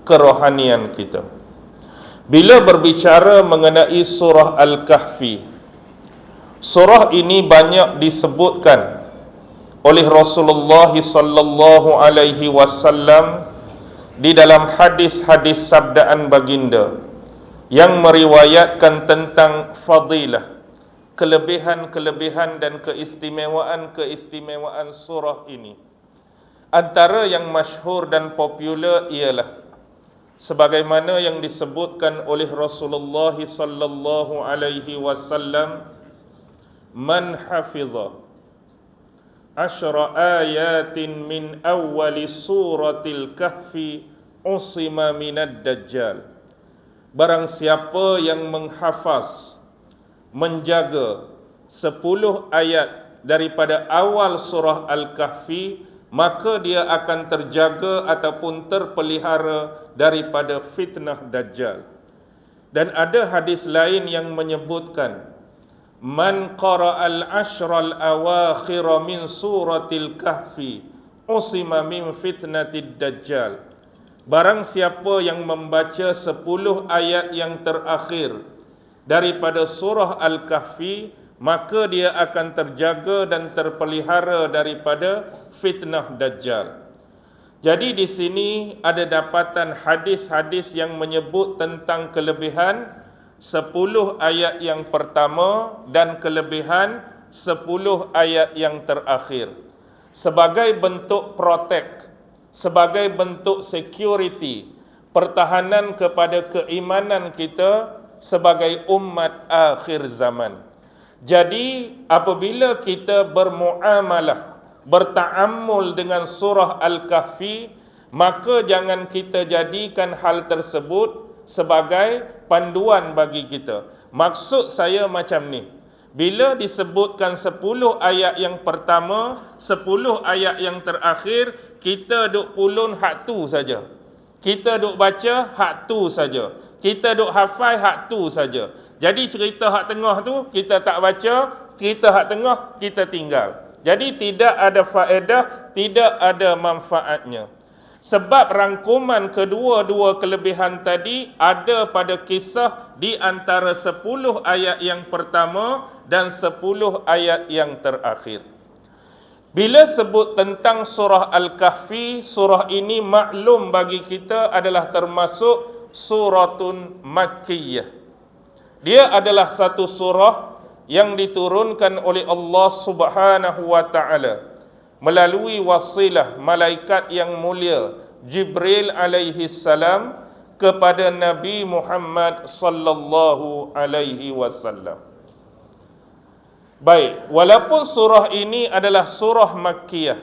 kerohanian kita. Bila berbicara mengenai surah Al-Kahfi, surah ini banyak disebutkan oleh Rasulullah sallallahu alaihi wasallam di dalam hadis-hadis sabdaan baginda yang meriwayatkan tentang fadilah, kelebihan-kelebihan dan keistimewaan-keistimewaan surah ini. Antara yang masyhur dan popular ialah sebagaimana yang disebutkan oleh Rasulullah sallallahu alaihi wasallam, man hafiza asyra ayatin min awwali suratil kahfi usima minad dajjal. Barang siapa yang menghafaz, menjaga 10 ayat daripada awal surah Al-Kahfi, maka dia akan terjaga ataupun terpelihara daripada fitnah Dajjal. Dan ada hadis lain yang menyebutkan, man qara'al ashral awakhira min suratil kahfi usima min fitnatid Dajjal. Barang siapa yang membaca 10 ayat yang terakhir daripada surah Al-Kahfi, maka dia akan terjaga dan terpelihara daripada fitnah Dajjal. Jadi di sini ada dapatan hadis-hadis yang menyebut tentang kelebihan 10 ayat yang pertama dan kelebihan 10 ayat yang terakhir sebagai bentuk protect, sebagai bentuk security, pertahanan kepada keimanan kita sebagai umat akhir zaman. Jadi apabila kita bermuamalah, berta'ammul dengan surah Al-Kahfi, maka jangan kita jadikan hal tersebut sebagai panduan bagi kita. Maksud saya macam ni, bila disebutkan 10 ayat yang pertama, 10 ayat yang terakhir, kita duk pulun hak tu saja, kita duk baca hak tu saja, kita duk hafal hak tu saja. Jadi cerita hak tengah tu kita tak baca, cerita hak tengah kita tinggal. Jadi tidak ada faedah, tidak ada manfaatnya. Sebab rangkuman kedua-dua kelebihan tadi ada pada kisah di antara 10 ayat yang pertama dan 10 ayat yang terakhir. Bila sebut tentang surah Al-Kahfi, surah ini maklum bagi kita adalah termasuk suratun Makkiyah. Dia adalah satu surah yang diturunkan oleh Allah Subhanahu wa taala melalui wasilah malaikat yang mulia Jibril alaihi salam kepada Nabi Muhammad sallallahu alaihi wasallam. Baik, walaupun surah ini adalah surah Makkiyah,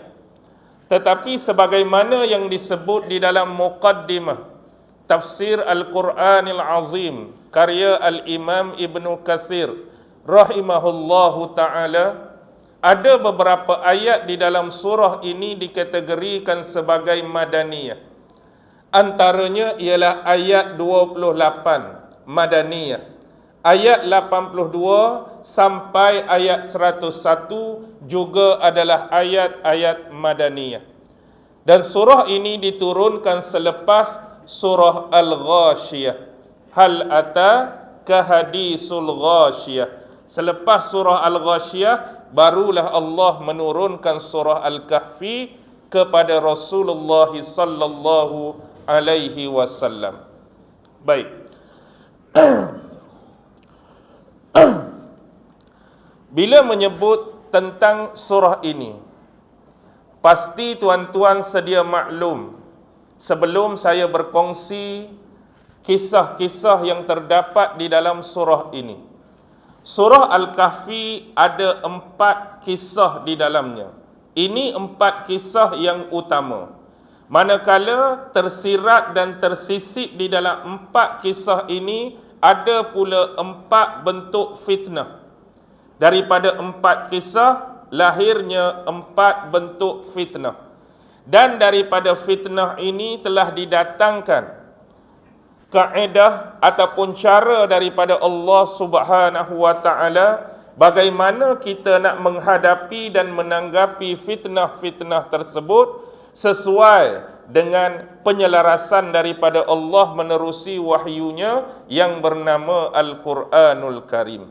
tetapi sebagaimana yang disebut di dalam muqaddimah Tafsir Al-Quranil Azim karya Al-Imam Ibnu Katsir rahimahullahu ta'ala, ada beberapa ayat di dalam surah ini dikategorikan sebagai madaniyah. Antaranya ialah ayat 28 madaniyah, ayat 82 sampai ayat 101 juga adalah ayat-ayat madaniyah. Dan surah ini diturunkan selepas surah Al-Ghashiyah, hal ata kahadisul ghashiyah. Selepas surah Al-Ghashiyah barulah Allah menurunkan surah Al-Kahfi kepada Rasulullah sallallahu alaihi wasallam. Baik. Bila menyebut tentang surah ini, pasti tuan-tuan sedia maklum, sebelum saya berkongsi kisah-kisah yang terdapat di dalam surah ini, surah Al-Kahfi ada 4 kisah di dalamnya. Ini 4 kisah yang utama. Manakala tersirat dan tersisip di dalam 4 kisah ini ada pula 4 bentuk fitnah. Daripada 4 kisah lahirnya 4 bentuk fitnah. Dan daripada fitnah ini telah didatangkan kaedah ataupun cara daripada Allah Subhanahu wa taala bagaimana kita nak menghadapi dan menanggapi fitnah-fitnah tersebut sesuai dengan penyelarasan daripada Allah menerusi wahyunya yang bernama Al-Quranul Karim.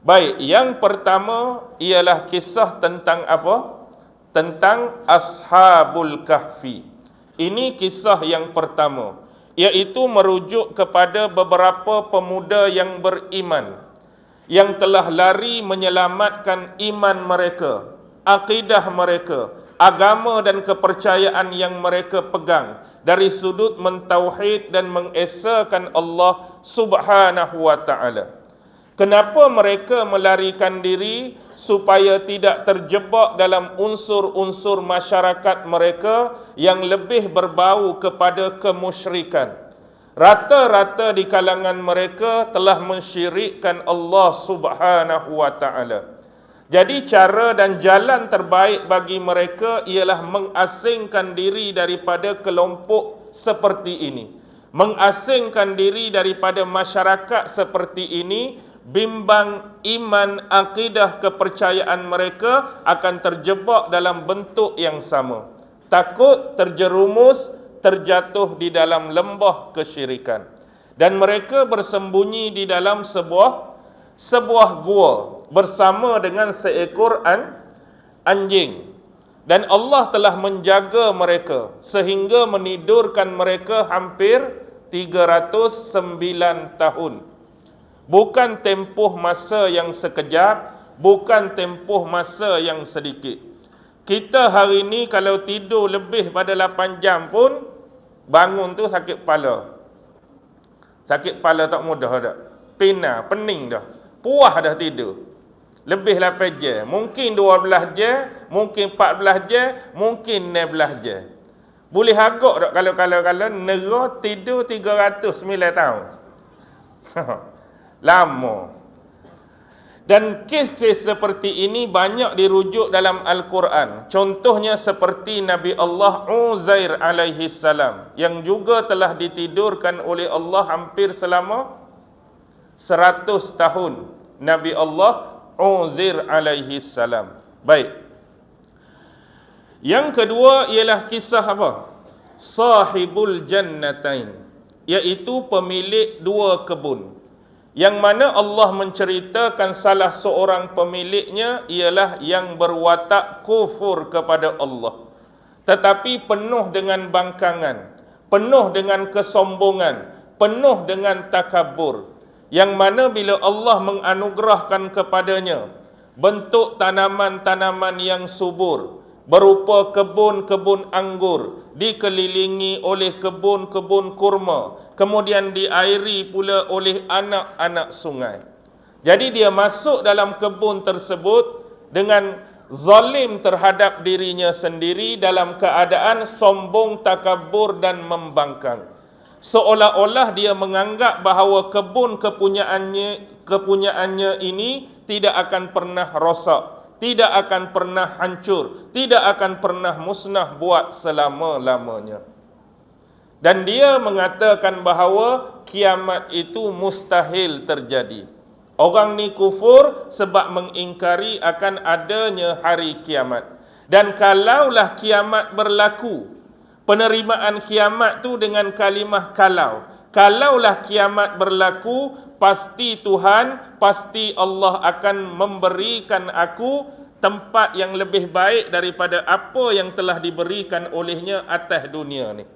Baik, yang pertama ialah kisah tentang apa? Tentang Ashabul Kahfi. Ini kisah yang pertama, iaitu merujuk kepada beberapa pemuda yang beriman yang telah lari menyelamatkan iman mereka, akidah mereka, agama dan kepercayaan yang mereka pegang dari sudut mentauhid dan mengesakan Allah Subhanahu wa taala. Kenapa mereka melarikan diri? Supaya tidak terjebak dalam unsur-unsur masyarakat mereka yang lebih berbau kepada kemusyrikan. Rata-rata di kalangan mereka telah mensyirikkan Allah Subhanahu wa taala. Jadi cara dan jalan terbaik bagi mereka ialah mengasingkan diri daripada kelompok seperti ini. Mengasingkan diri daripada masyarakat seperti ini, bimbang iman, akidah, kepercayaan mereka akan terjebak dalam bentuk yang sama. Takut terjerumus, terjatuh di dalam lembah kesyirikan. Dan mereka bersembunyi di dalam sebuah gua bersama dengan seekor anjing. Dan Allah telah menjaga mereka sehingga menidurkan mereka hampir 309 tahun. Bukan tempoh masa yang sekejap, bukan tempoh masa yang sedikit. Kita hari ini kalau tidur lebih pada 8 jam pun, bangun tu sakit kepala. Sakit kepala tak mudah dah. Pina, pening dah. Puas dah tidur. Lebih 8 jam. Mungkin 12 jam, mungkin 14 jam, mungkin 16 jam. Boleh agak tak kalau nera tidur 309 tahun. Lama. Dan kes-kes seperti ini banyak dirujuk dalam Al-Quran. Contohnya seperti Nabi Allah Uzair alaihi salam yang juga telah ditidurkan oleh Allah hampir selama 100 tahun. Nabi Allah Uzair alaihi salam. Baik. Yang kedua ialah kisah apa? Sahibul Jannatain, iaitu pemilik dua kebun. Yang mana Allah menceritakan salah seorang pemiliknya ialah yang berwatak kufur kepada Allah, tetapi penuh dengan bangkangan, penuh dengan kesombongan, penuh dengan takabur. Yang mana bila Allah menganugerahkan kepadanya bentuk tanaman-tanaman yang subur, berupa kebun-kebun anggur, dikelilingi oleh kebun-kebun kurma, kemudian diairi pula oleh anak-anak sungai. Jadi dia masuk dalam kebun tersebut dengan zalim terhadap dirinya sendiri dalam keadaan sombong, takabur dan membangkang. Seolah-olah dia menganggap bahawa kebun kepunyaannya ini tidak akan pernah rosak, tidak akan pernah hancur, tidak akan pernah musnah buat selama-lamanya. Dan dia mengatakan bahawa kiamat itu mustahil terjadi. Orang ni kufur sebab mengingkari akan adanya hari kiamat. Dan kalaulah kiamat berlaku, penerimaan kiamat tu dengan kalimah kalau. Kalaulah kiamat berlaku, pasti Tuhan, pasti Allah akan memberikan aku tempat yang lebih baik daripada apa yang telah diberikan olehnya atas dunia ni.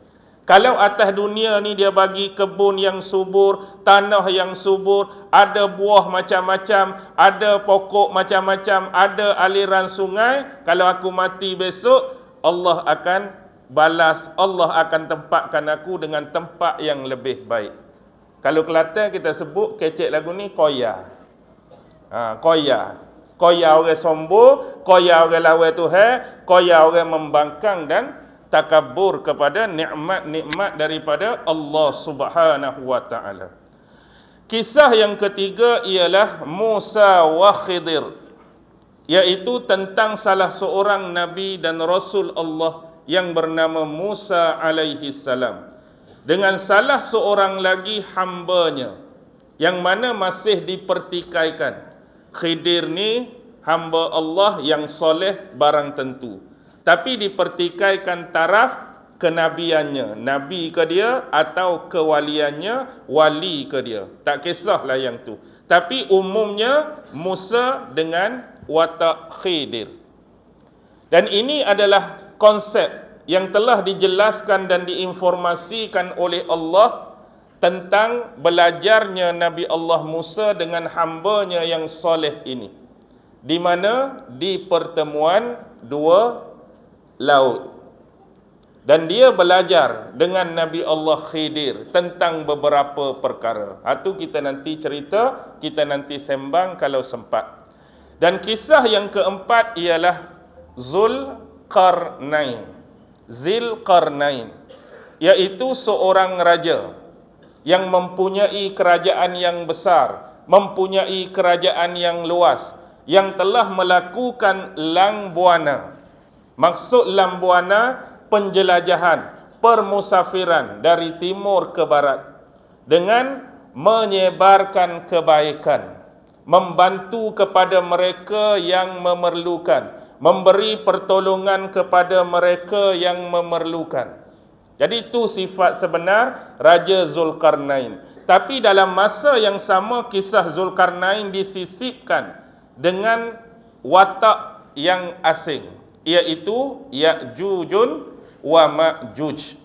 Kalau atas dunia ni dia bagi kebun yang subur, tanah yang subur, ada buah macam-macam, ada pokok macam-macam, ada aliran sungai, kalau aku mati besok, Allah akan balas, Allah akan tempatkan aku dengan tempat yang lebih baik. Kalau Kelantan kita sebut kecek lagu ni koya. Koya. Koya orang sombong, koya orang lawan Tuhan, koya orang membangkang dan takabur kepada nikmat-nikmat daripada Allah Subhanahu wa taala. Kisah yang ketiga ialah Musa wa Khidir, iaitu tentang salah seorang nabi dan rasul Allah yang bernama Musa alaihi salam dengan salah seorang lagi hambanya yang mana masih dipertikaikan. Khidir ni hamba Allah yang soleh barang tentu, tapi dipertikaikan taraf kenabiannya, nabi ke dia, atau kewaliannya, wali ke dia. Tak kisahlah yang tu. Tapi umumnya Musa dengan watak Khidir. Dan ini adalah konsep yang telah dijelaskan dan diinformasikan oleh Allah tentang belajarnya Nabi Allah Musa dengan hambanya yang soleh ini. Di mana? Di pertemuan dua laut. Dan dia belajar dengan Nabi Allah Khidir tentang beberapa perkara. Itu kita nanti cerita, kita nanti sembang kalau sempat. Dan kisah yang keempat ialah Zulkarnain. Zulkarnain, iaitu seorang raja yang mempunyai kerajaan yang besar, mempunyai kerajaan yang luas, yang telah melakukan langbuana. Maksud langbuana, penjelajahan, permusafiran dari timur ke barat dengan menyebarkan kebaikan, membantu kepada mereka yang memerlukan, memberi pertolongan kepada mereka yang memerlukan. Jadi itu sifat sebenar Raja Zulkarnain. Tapi dalam masa yang sama, kisah Zulkarnain disisipkan dengan watak yang asing, iaitu Ya'jujun wa Ma'juj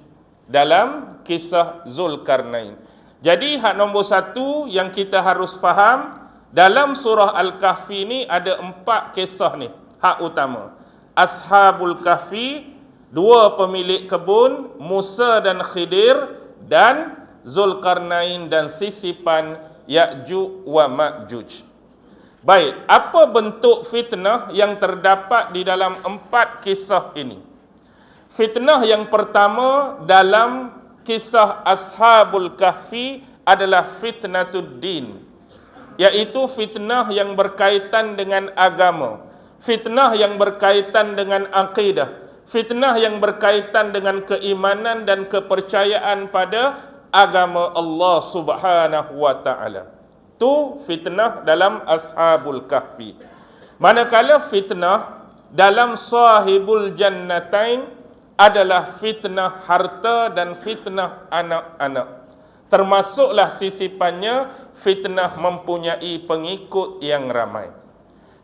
dalam kisah Zulkarnain. Jadi hak nombor satu yang kita harus faham, dalam surah Al-Kahfi ni ada 4 kisah ni, hak utama. Ashabul Kahfi, 2 pemilik kebun, Musa dan Khidir, dan Zulkarnain dan sisipan Ya'juj wa Ma'juj. Baik, apa bentuk fitnah yang terdapat di dalam 4 kisah ini? Fitnah yang pertama dalam kisah Ashabul Kahfi adalah fitnatud din, iaitu fitnah yang berkaitan dengan agama, fitnah yang berkaitan dengan akidah, fitnah yang berkaitan dengan keimanan dan kepercayaan pada agama Allah Subhanahu wa taala. Itu fitnah dalam Ashabul Kahfi. Manakala fitnah dalam Sahibul Jannatain adalah fitnah harta dan fitnah anak-anak. Termasuklah sisipannya fitnah mempunyai pengikut yang ramai.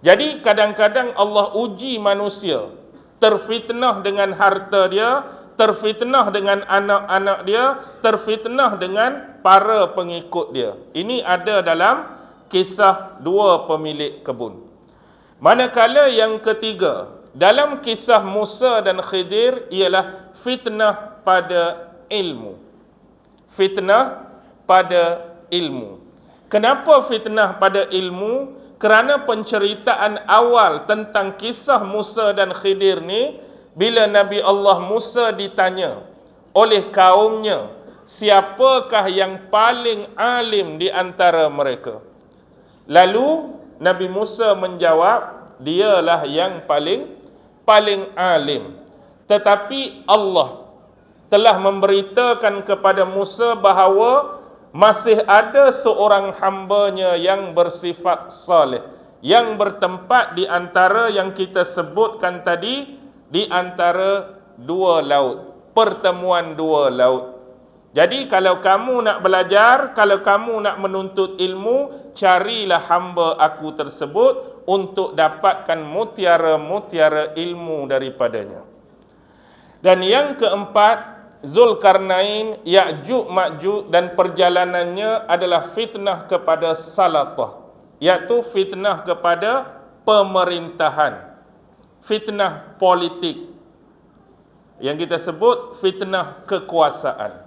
Jadi kadang-kadang Allah uji manusia, terfitnah dengan harta dia, terfitnah dengan anak-anak dia, terfitnah dengan para pengikut dia. Ini ada dalam kisah 2 pemilik kebun. Manakala yang ketiga, dalam kisah Musa dan Khidir ialah fitnah pada ilmu. Fitnah pada ilmu. Kenapa fitnah pada ilmu? Kerana penceritaan awal tentang kisah Musa dan Khidir ni, bila Nabi Allah Musa ditanya oleh kaumnya, siapakah yang paling alim di antara mereka? Lalu Nabi Musa menjawab, dialah yang paling alim. Tetapi Allah telah memberitakan kepada Musa bahawa masih ada seorang hambanya yang bersifat saleh, yang bertempat di antara yang kita sebutkan tadi, di antara 2 laut, pertemuan 2 laut. Jadi kalau kamu nak belajar, kalau kamu nak menuntut ilmu, carilah hamba aku tersebut untuk dapatkan mutiara-mutiara ilmu daripadanya. Dan yang keempat, Zulkarnain, Ya'juj Ma'juj dan perjalanannya adalah fitnah kepada salatah, iaitu fitnah kepada pemerintahan, fitnah politik, yang kita sebut fitnah kekuasaan.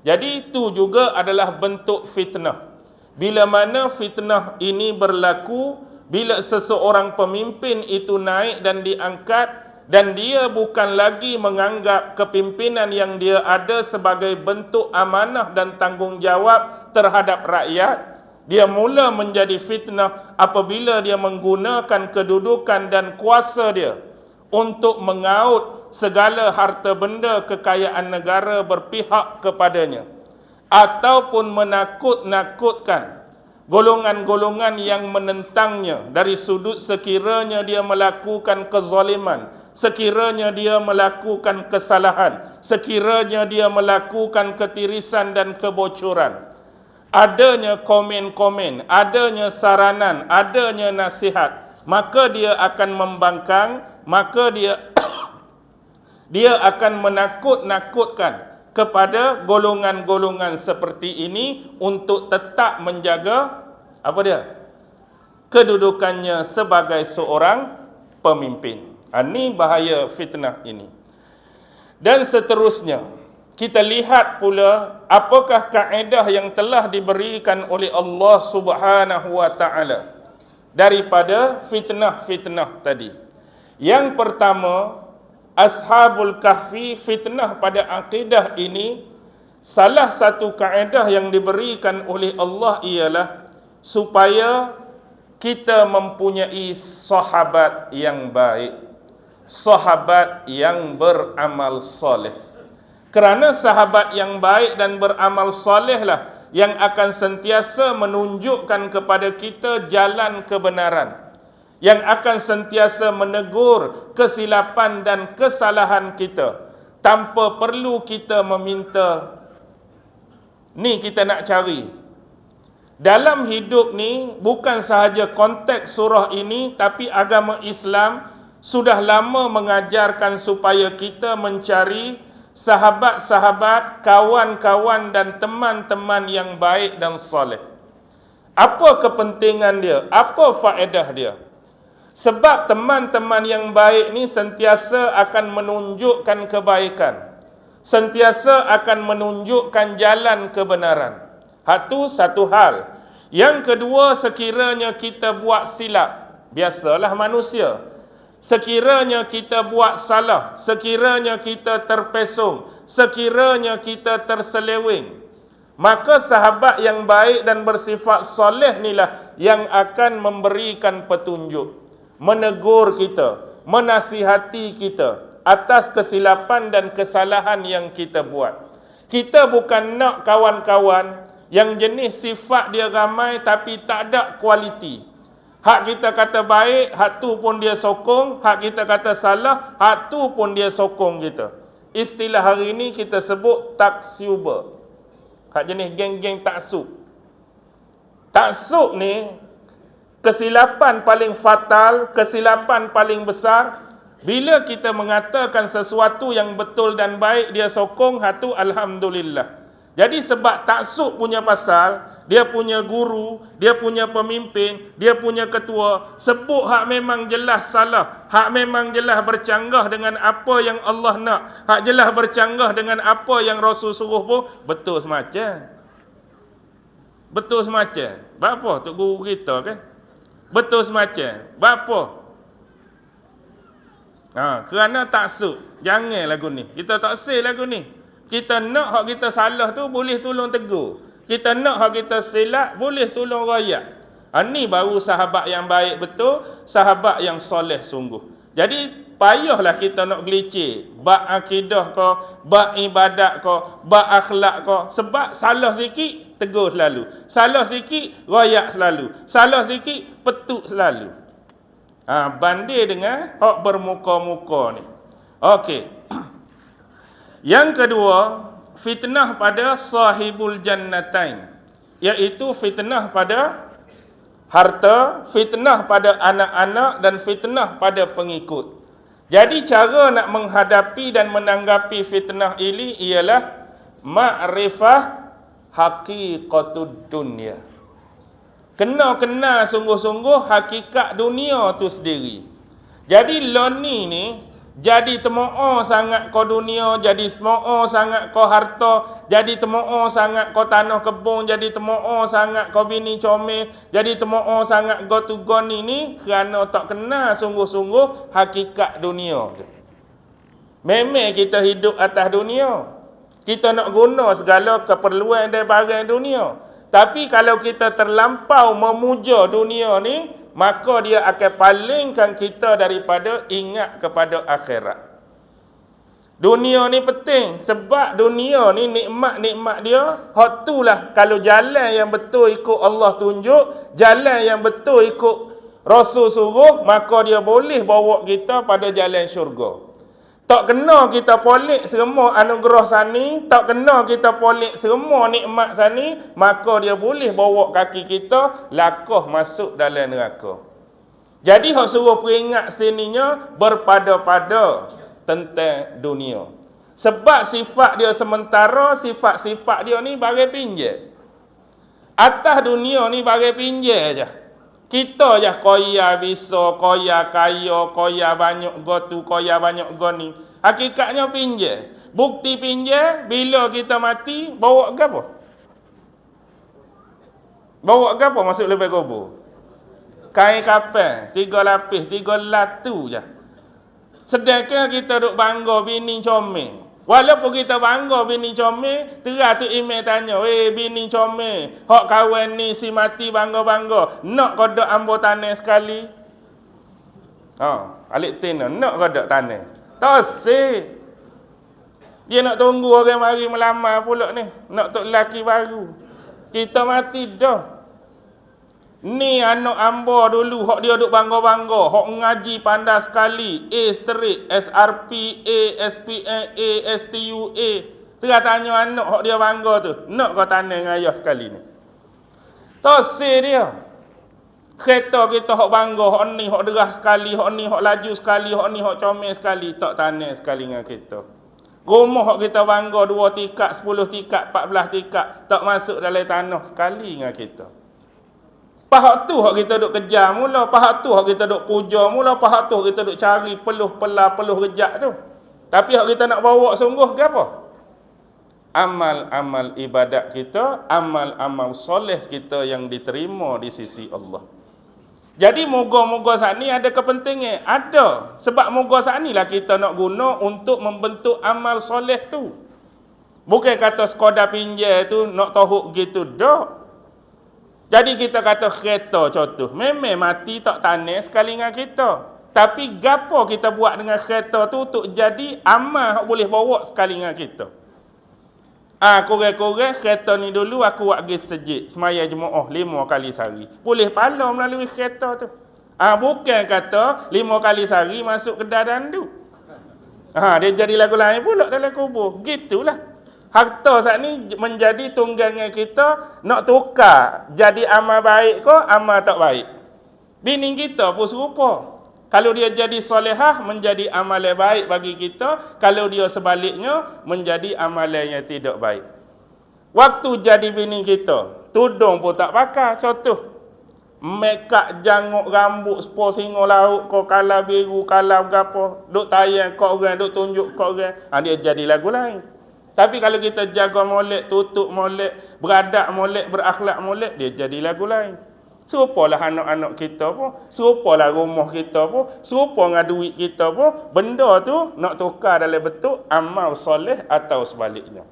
Jadi itu juga adalah bentuk fitnah. Bila mana fitnah ini berlaku, bila seseorang pemimpin itu naik dan diangkat, dan dia bukan lagi menganggap kepimpinan yang dia ada sebagai bentuk amanah dan tanggungjawab terhadap rakyat, dia mula menjadi fitnah apabila dia menggunakan kedudukan dan kuasa dia untuk mengaut segala harta benda kekayaan negara berpihak kepadanya, ataupun menakut-nakutkan golongan-golongan yang menentangnya dari sudut sekiranya dia melakukan kezaliman, sekiranya dia melakukan kesalahan, sekiranya dia melakukan ketirisan dan kebocoran, adanya komen-komen, adanya saranan, adanya nasihat, maka dia akan membangkang, maka dia akan menakut-nakutkan kepada golongan-golongan seperti ini untuk tetap menjaga apa dia? Kedudukannya sebagai seorang pemimpin. Ini bahaya fitnah ini. Dan seterusnya, kita lihat pula apakah kaedah yang telah diberikan oleh Allah Subhanahu wa taala daripada fitnah-fitnah tadi. Yang pertama, Ashabul Kahfi, fitnah pada akidah ini, salah satu kaedah yang diberikan oleh Allah ialah supaya kita mempunyai sahabat yang baik, sahabat yang beramal soleh. Kerana sahabat yang baik dan beramal soleh lah yang akan sentiasa menunjukkan kepada kita jalan kebenaran, yang akan sentiasa menegur kesilapan dan kesalahan kita tanpa perlu kita meminta. Ni kita nak cari. Dalam hidup ni, bukan sahaja konteks surah ini, tapi agama Islam sudah lama mengajarkan supaya kita mencari sahabat-sahabat, kawan-kawan dan teman-teman yang baik dan soleh. Apa kepentingan dia? Apa faedah dia? Sebab teman-teman yang baik ni sentiasa akan menunjukkan kebaikan, sentiasa akan menunjukkan jalan kebenaran. Itu satu hal. Yang kedua, sekiranya kita buat silap, biasalah manusia, sekiranya kita buat salah, sekiranya kita terpesong, sekiranya kita terseleweng, maka sahabat yang baik dan bersifat soleh inilah yang akan memberikan petunjuk, menegur kita, menasihati kita atas kesilapan dan kesalahan yang kita buat. Kita bukan nak kawan-kawan yang jenis sifat dia ramai tapi tak ada kualiti. Hak kita kata baik, hak tu pun dia sokong. Hak kita kata salah, hak tu pun dia sokong kita. Istilah hari ini kita sebut taksuber. Hak jenis geng-geng taksub. Taksub ni kesilapan paling fatal, kesilapan paling besar. Bila kita mengatakan sesuatu yang betul dan baik, dia sokong, hatu alhamdulillah. Jadi sebab taksub punya pasal, dia punya guru, dia punya pemimpin, dia punya ketua, sebut hak memang jelas salah, hak memang jelas bercanggah dengan apa yang Allah nak, hak jelas bercanggah dengan apa yang Rasul suruh pun, betul semacam. Betul semacam. Berapa tok guru kita kan? Betul semacam. Berapa? Kerana taksub. Jangan lagu ni. Kita tak say lagu ni. Kita nak hak kita salah tu boleh tolong tegur. Kita nak hak kita silap boleh tolong rakyat. Ini baru sahabat yang baik betul, sahabat yang soleh sungguh. Jadi payahlah kita nak gelicir bab akidah ko, bab ibadat ko, bab akhlak ko. Sebab salah sikit tegur selalu, salah sikit rakyat selalu, salah sikit petuk selalu. Banding dengan hak bermuka-muka ni. Okey. Yang kedua, fitnah pada sahibul jannatain, iaitu fitnah pada harta, fitnah pada anak-anak dan fitnah pada pengikut. Jadi cara nak menghadapi dan menanggapi fitnah ini ialah ma'rifah haqiqatud dunia. Kena sungguh-sungguh hakikat dunia tu sendiri. Jadi loni ni jadi temo'o sangat ko dunia, jadi temo'o sangat ko harta, jadi temo'o sangat ko tanah kebun, jadi temo'o sangat ko bini comel, jadi temo'o sangat go tu go ni kerana tak kena sungguh-sungguh hakikat dunia tu. Memang kita hidup atas dunia, kita nak guna segala keperluan dari barang dunia. Tapi kalau kita terlampau memuja dunia ni, maka dia akan palingkan kita daripada ingat kepada akhirat. Dunia ni penting sebab dunia ni nikmat-nikmat dia, hak itulah kalau jalan yang betul ikut Allah tunjuk, jalan yang betul ikut Rasul suruh, maka dia boleh bawa kita pada jalan syurga. Tak kena kita polik semua anugerah sani, tak kena kita polik semua nikmat sani, maka dia boleh bawa kaki kita lakuh masuk dalam neraka. Jadi hak suruh peringat sininya berpada-pada tentang dunia. Sebab sifat dia sementara, sifat-sifat dia ni bagai pinjam. Atas dunia ni bagai pinjam aja. Kita je kaya bisa, kaya kaya, kaya banyak gotu, kaya banyak goni. Hakikatnya pinjam. Bukti pinjam, bila kita mati, bawa ke apa? Bawa ke apa masuk lebih kubur? Kain kapal, 3 lapis, 3 latu je. Sedangkan kita duk bangga bini comel. Walaupun kita bangga bini comel, terah tu email tanya, bini comel, hak kawan ni si mati bangga-bangga, nak kodok ambo tanah sekali? Alik tina, nak kodok tanah? Tak sih. Dia nak tunggu orang mari melamar pula ni, nak tok lelaki baru. Kita mati dah. Ni anak ambo dulu, hak dia duk bangga-bangga, hak ngaji pandai sekali, A straight, SRP, A, SPA, A, STUA. Terus tanya anak hak dia bangga tu, nak kau tanah dengan ayah sekali ni? Tosir dia. Kereta kita hak bangga, hak ni hak derah sekali, hak ni hak laju sekali, hak ni hak comel sekali, tak tanah sekali dengan kita. Rumah hak kita bangga 2 tingkat, 10 tingkat, 14 tingkat, tak masuk dalam tanah sekali dengan kita. Pahak tu hak kita duk kejar mula, pahak tu hak kita duk puja mula, pahak tu kita duk cari peluh rejak tu. Tapi hak kita nak bawa sungguh ke apa? Amal-amal ibadat kita, amal-amal soleh kita yang diterima di sisi Allah. Jadi moga-moga saat ni ada kepentingan, ada. Sebab moga saat ni lah kita nak guna untuk membentuk amal soleh tu. Bukan kata sekadar pinjam tu nak tahu gitu dah. Jadi kita kata kereta contoh, memang mati tak tanah sekali dengan kita. Tapi gapo kita buat dengan kereta tu untuk jadi amal yang boleh bawa sekali dengan kita. Kurang-kurang kereta ni dulu aku buat pergi sejid, semaya jemaah 5 kali sehari. Boleh pahala melalui kereta tu. Bukan kata 5 kali sehari masuk kedai dandu. Dia jadi lagu lain pula dalam kubur. Gitulah. Harta saat ni menjadi tunggangan kita nak tukar jadi amal baik ke amal tak baik. Bini kita pun serupa. Kalau dia jadi solehah menjadi amalan baik bagi kita, kalau dia sebaliknya menjadi amalan yang tidak baik. Waktu jadi bini kita, tudung pun tak pakai contoh. Makeup janguk rambut sepuluh singa laut kau kala biru kala gapo, duk tayang kau orang, duk tunjuk kau orang, dia jadi lagu lain. Tapi kalau kita jaga molek, tutup molek, beradab molek, berakhlak molek, dia jadi lagu lain. Serupalah anak-anak kita pun, serupalah rumah kita pun, serupa dengan duit kita pun, benda tu nak tukar dalam bentuk amal soleh atau sebaliknya.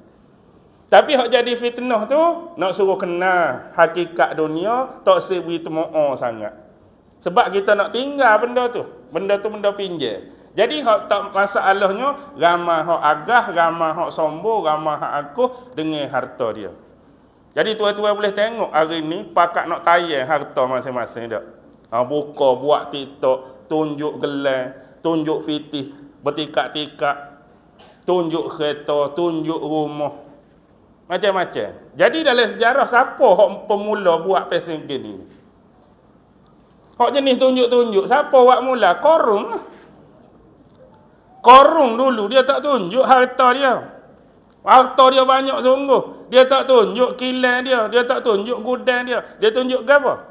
Tapi hak jadi fitnah tu, nak suruh kenal hakikat dunia, tak seberi temo'o sangat. Sebab kita nak tinggal benda tu benda pinjam. Jadi hak tak masalahnya ramai hak agah, ramai hak sombong, ramai hak akuh dengan harta dia. Jadi tuan-tuan boleh tengok hari ni pakat nak tayang harta masing-masing dak. Buka buat TikTok, tunjuk gelang, tunjuk pitih bertikat-tikat, tunjuk kereta, tunjuk rumah. Macam-macam. Jadi dalam sejarah siapa hak pemula buat pasal gini? Hak jenis tunjuk-tunjuk siapa buat mula? Korun dulu dia tak tunjuk harta dia. Harta dia banyak sungguh. Dia tak tunjuk kilang dia, dia tak tunjuk gudang dia. Dia tunjuk apa?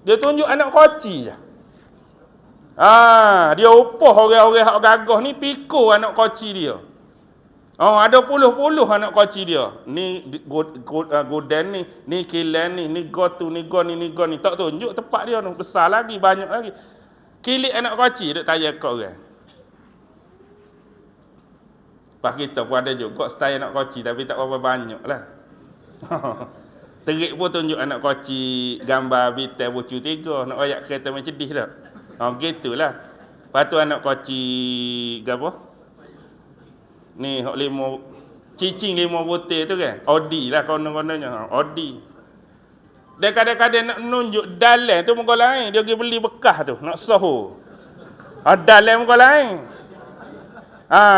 Dia tunjuk anak koci je. Dia upah orang-orang hak gagah ni pikul anak koci dia. Ada puluh-puluh anak koci dia. Ni gudang ni kilang ni gotu, ni go ni. Tak tunjuk tempat dia tu. Besar lagi, banyak lagi. Kilik anak koci duk tayar kat orang. Pas kita pun ada juga style anak koci tapi tak berapa banyak lah. Terik pun tunjuk anak koci gambar bitai bucu 3. Nak rayak kereta macam cedih dah. Gitulah. Lepas tu anak koci apa? Ni hak 5 cicing 5 butir tu kan. Audi lah konon-kononnya. Audi. Dia kadang-kadang nak menunjuk dalam tu muka lain. Dia pergi beli bekas tu, nak sahur. Dalam muka lain.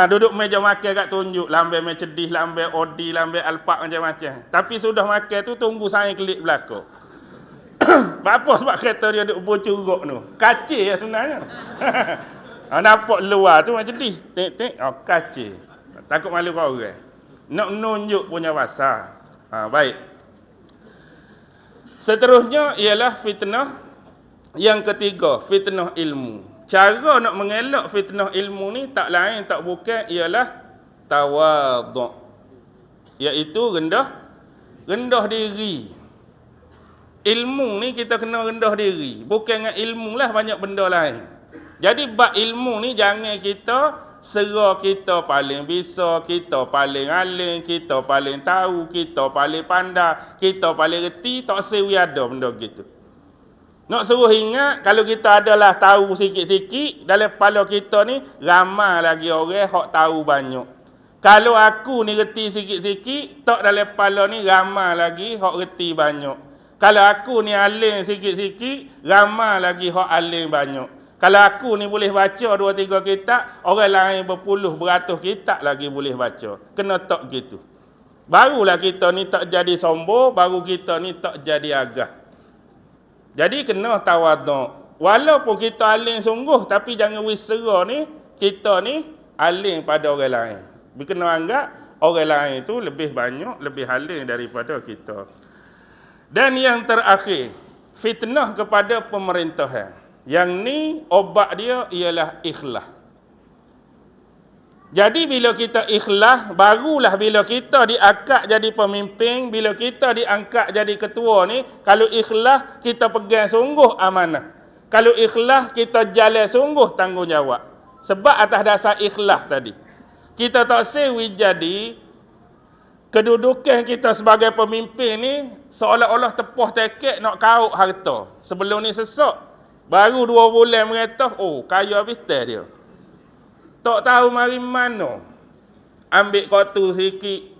Duduk meja makan kat tunjuk. Lambai Mercedes, lambai Audi, lambai Alphard macam-macam. Tapi sudah makan tu, tunggu saya klik belakang. Apa sebab kereta dia duduk bercuruk tu? Kacir ya sebenarnya. Nampak luar tu macam ni. Tengok-tengok, kacir. Takut malu kau orang. Nak menunjuk punya pasal. Baik. Seterusnya ialah fitnah yang ketiga, fitnah ilmu. Cara nak mengelak fitnah ilmu ni tak lain tak bukan ialah tawaduk. Iaitu rendah diri. Ilmu ni kita kena rendah diri. Bukan dengan ilmu lah banyak benda lain. Jadi bab ilmu ni jangan kita sera kita paling bisa, kita paling alim, kita paling tahu, kita paling pandai, kita paling reti, tak sewi ada benda gitu. Nak suruh ingat kalau kita adalah tahu sikit-sikit, dalam kepala kita ni ramai lagi orang hak tahu banyak. Kalau aku ni reti sikit-sikit, tak dalam kepala ni ramai lagi hak reti banyak. Kalau aku ni alim sikit-sikit, ramai lagi hak alim banyak. Kalau aku ni boleh baca 2-3 kitab, orang lain berpuluh beratus kitab lagi boleh baca. Kena tak gitu. Barulah kita ni tak jadi sombong, baru kita ni tak jadi agah. Jadi kena tawaduk. Walaupun kita alim sungguh, tapi jangan wisera ni, kita ni alim pada orang lain. Kena anggap orang lain tu lebih banyak, lebih alim daripada kita. Dan yang terakhir, fitnah kepada pemerintahan. Yang ni obat dia ialah ikhlas. Jadi bila kita ikhlas, barulah bila kita diangkat jadi pemimpin, bila kita diangkat jadi ketua ni, kalau ikhlas kita pegang sungguh amanah. Kalau ikhlas kita jalan sungguh tanggungjawab. Sebab atas dasar ikhlas tadi. Kita tak sewi jadi kedudukan kita sebagai pemimpin ni seolah-olah tepuh tekek nak kaut harta. Sebelum ni sesak. Baru 2 bulan meretah, kaya habis dia. Tak tahu mari mana. Ambil kotu sikit,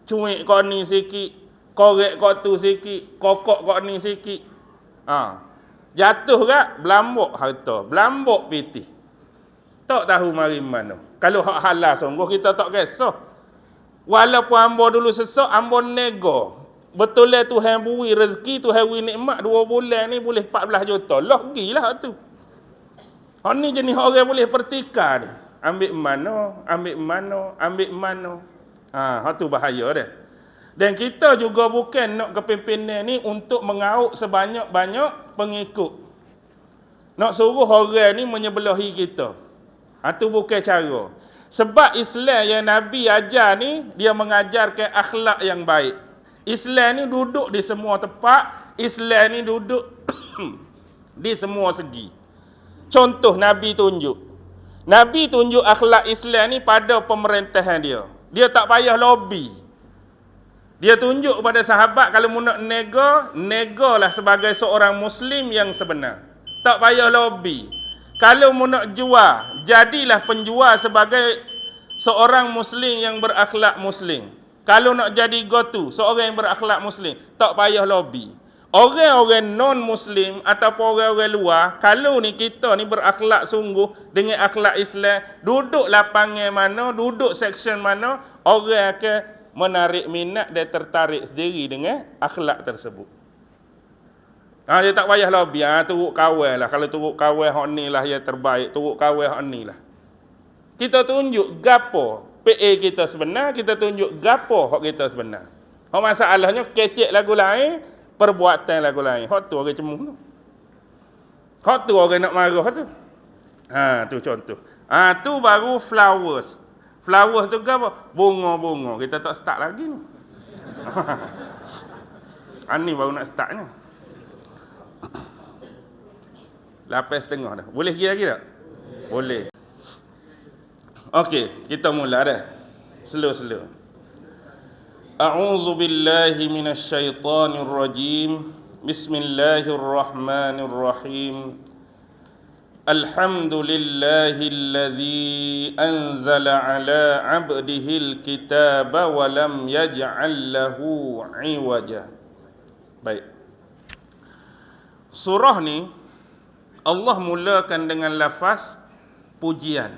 cuik kau ni sikit, korek kotu sikit, kokok kau ni sikit. Jatuh kat belambok harta, belambok pitih. Tak tahu mari mana. Kalau hak halal sungguh kita tak kisah. Walaupun hamba dulu sesak, hamba nego. Betul lah Tuhan beri rezeki, Tuhan beri nikmat 2 bulan ni boleh 14 juta. Lah pergilah tu. Hak ni jenis orang boleh pertikar ni. Ambil mana, ambil mana, ambil mana. Hak tu bahaya dah. Dan kita juga bukan nak kepimpinan ni untuk mengauk sebanyak-banyak pengikut. Nak suruh orang ni menyebelahi kita. Tu bukan cara. Sebab Islam yang Nabi ajar ni, dia mengajarkan akhlak yang baik. Islam ni duduk di semua tempat, Islam ni duduk di semua segi. Contoh Nabi tunjuk. Nabi tunjuk akhlak Islam ni pada pemerintahan dia. Dia tak payah lobby. Dia tunjuk kepada sahabat kalau mu nak negalah sebagai seorang Muslim yang sebenar. Tak payah lobby. Kalau mu nak jual, jadilah penjual sebagai seorang Muslim yang berakhlak Muslim. Kalau nak jadi gotu, seorang yang berakhlak Muslim, tak payah lobby. Orang-orang non-Muslim ataupun orang-orang luar, kalau ni kita ni berakhlak sungguh dengan akhlak Islam, duduk lapangan mana, duduk section mana, orang akan menarik minat dan tertarik sendiri dengan akhlak tersebut. Dia tak payah lobby. Turut kawan lah. Kalau turut kawan hak ni lah yang terbaik, turut kawan hak ni lah. Kita tunjuk gapo PA kita sebenar, kita tunjuk gapo hak kita sebenar. Hak masalahnya kecek lagu lain, perbuatan lagu lain. Hak tu orang cemung tu. Hak tu orang nak marah tu. Tu contoh. Tu baru flowers. Flowers tu apa? Bunga-bunga. Kita tak start lagi ni. Ni baru nak startnya. 8:30 dah. Boleh pergi lagi tak? Boleh. Okey, kita mula dah. Slow. A'udzu billahi minasyaitonir rajim. Bismillahirrahmanirrahim. Alhamdulillahilladzi anzala ala 'abdihil kitaba wa lam yaj'al lahu 'iwaja. Baik. Surah ni Allah mulakan dengan lafaz pujian.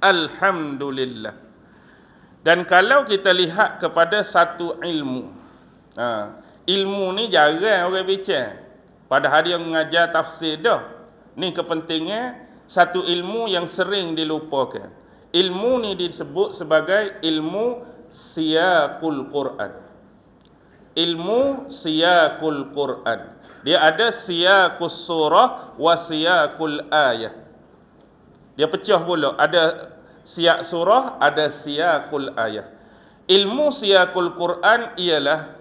Alhamdulillah. Dan kalau kita lihat kepada satu ilmu, ilmu ni jarang orang bincang. Padahal dia mengajar tafsir dah. Ni kepentingan satu ilmu yang sering dilupakan. Ilmu ni disebut sebagai ilmu siyaqul Quran. Ilmu siyaqul Quran. Dia ada siyaqus surah wa siyaqul ayah. Dia pecah pula. Ada siyaq surah, ada siyaqul ayah. Ilmu siyaqul Quran ialah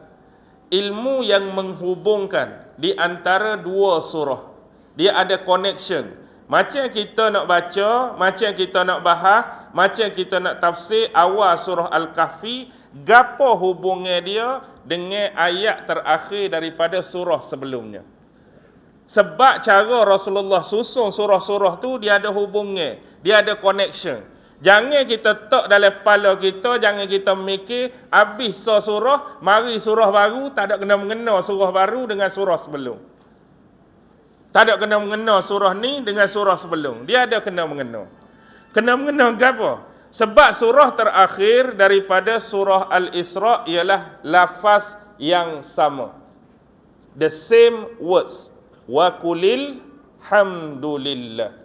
ilmu yang menghubungkan di antara dua surah. Dia ada connection. Macam kita nak baca, macam kita nak bahas, macam kita nak tafsir awal surah Al-Kahfi, gapo hubungnya dia dengan ayat terakhir daripada surah sebelumnya. Sebab cara Rasulullah susun surah-surah tu dia ada hubungnya, dia ada connection. Jangan kita tok dalam kepala kita, jangan kita mikir habis surah, mari surah baru, tak ada kena mengena surah baru dengan surah sebelum. Tak ada kena mengena surah ni dengan surah sebelum. Dia ada kena mengena. Kena mengena apa? Sebab surah terakhir daripada surah Al-Isra ialah lafaz yang sama. The same words. Wa qulil hamdulillah.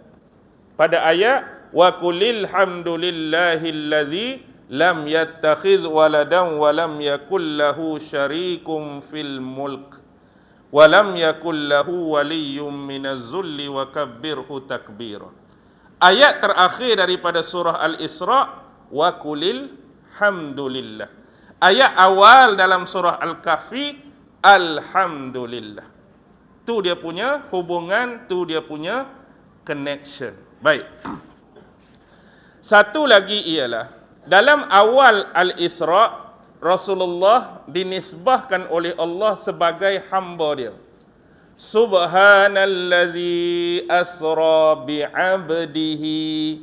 Pada ayat wa qulil hamdulillahillazi lam yattakhidh waladan wa lam yakul lahu syarikum fil mulk wa lam yakul lahu waliyyun minaz zulli wa kabbirhu takbira. Ayat terakhir daripada surah Al-Isra wa qulil hamdulillah. Ayat awal dalam surah Al-Kahfi alhamdulillah. Tu dia punya hubungan, tu dia punya connection. Baik. Satu lagi ialah dalam awal Al-Isra Rasulullah dinisbahkan oleh Allah sebagai hamba dia. Subhanallazi asra bi'abdihi.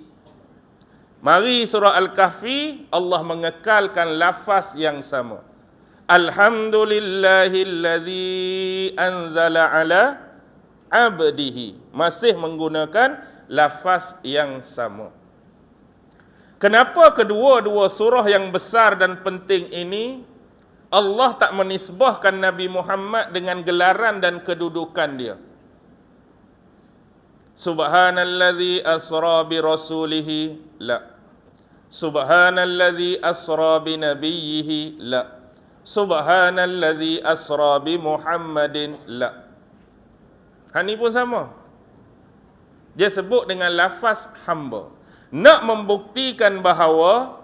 Mari surah Al-Kahfi Allah mengekalkan lafaz yang sama. Alhamdulillahillazi anzala ala abdihi. Masih menggunakan lafaz yang sama. Kenapa kedua-dua surah yang besar dan penting ini Allah tak menisbahkan Nabi Muhammad dengan gelaran dan kedudukan dia? Subhanallazi asra bi rasulihi, la. Subhanallazi asra bi nabiyhi, la. Subhanallazi asra bi Muhammadin, la. Ini pun sama. Dia sebut dengan lafaz hamba. Nak membuktikan bahawa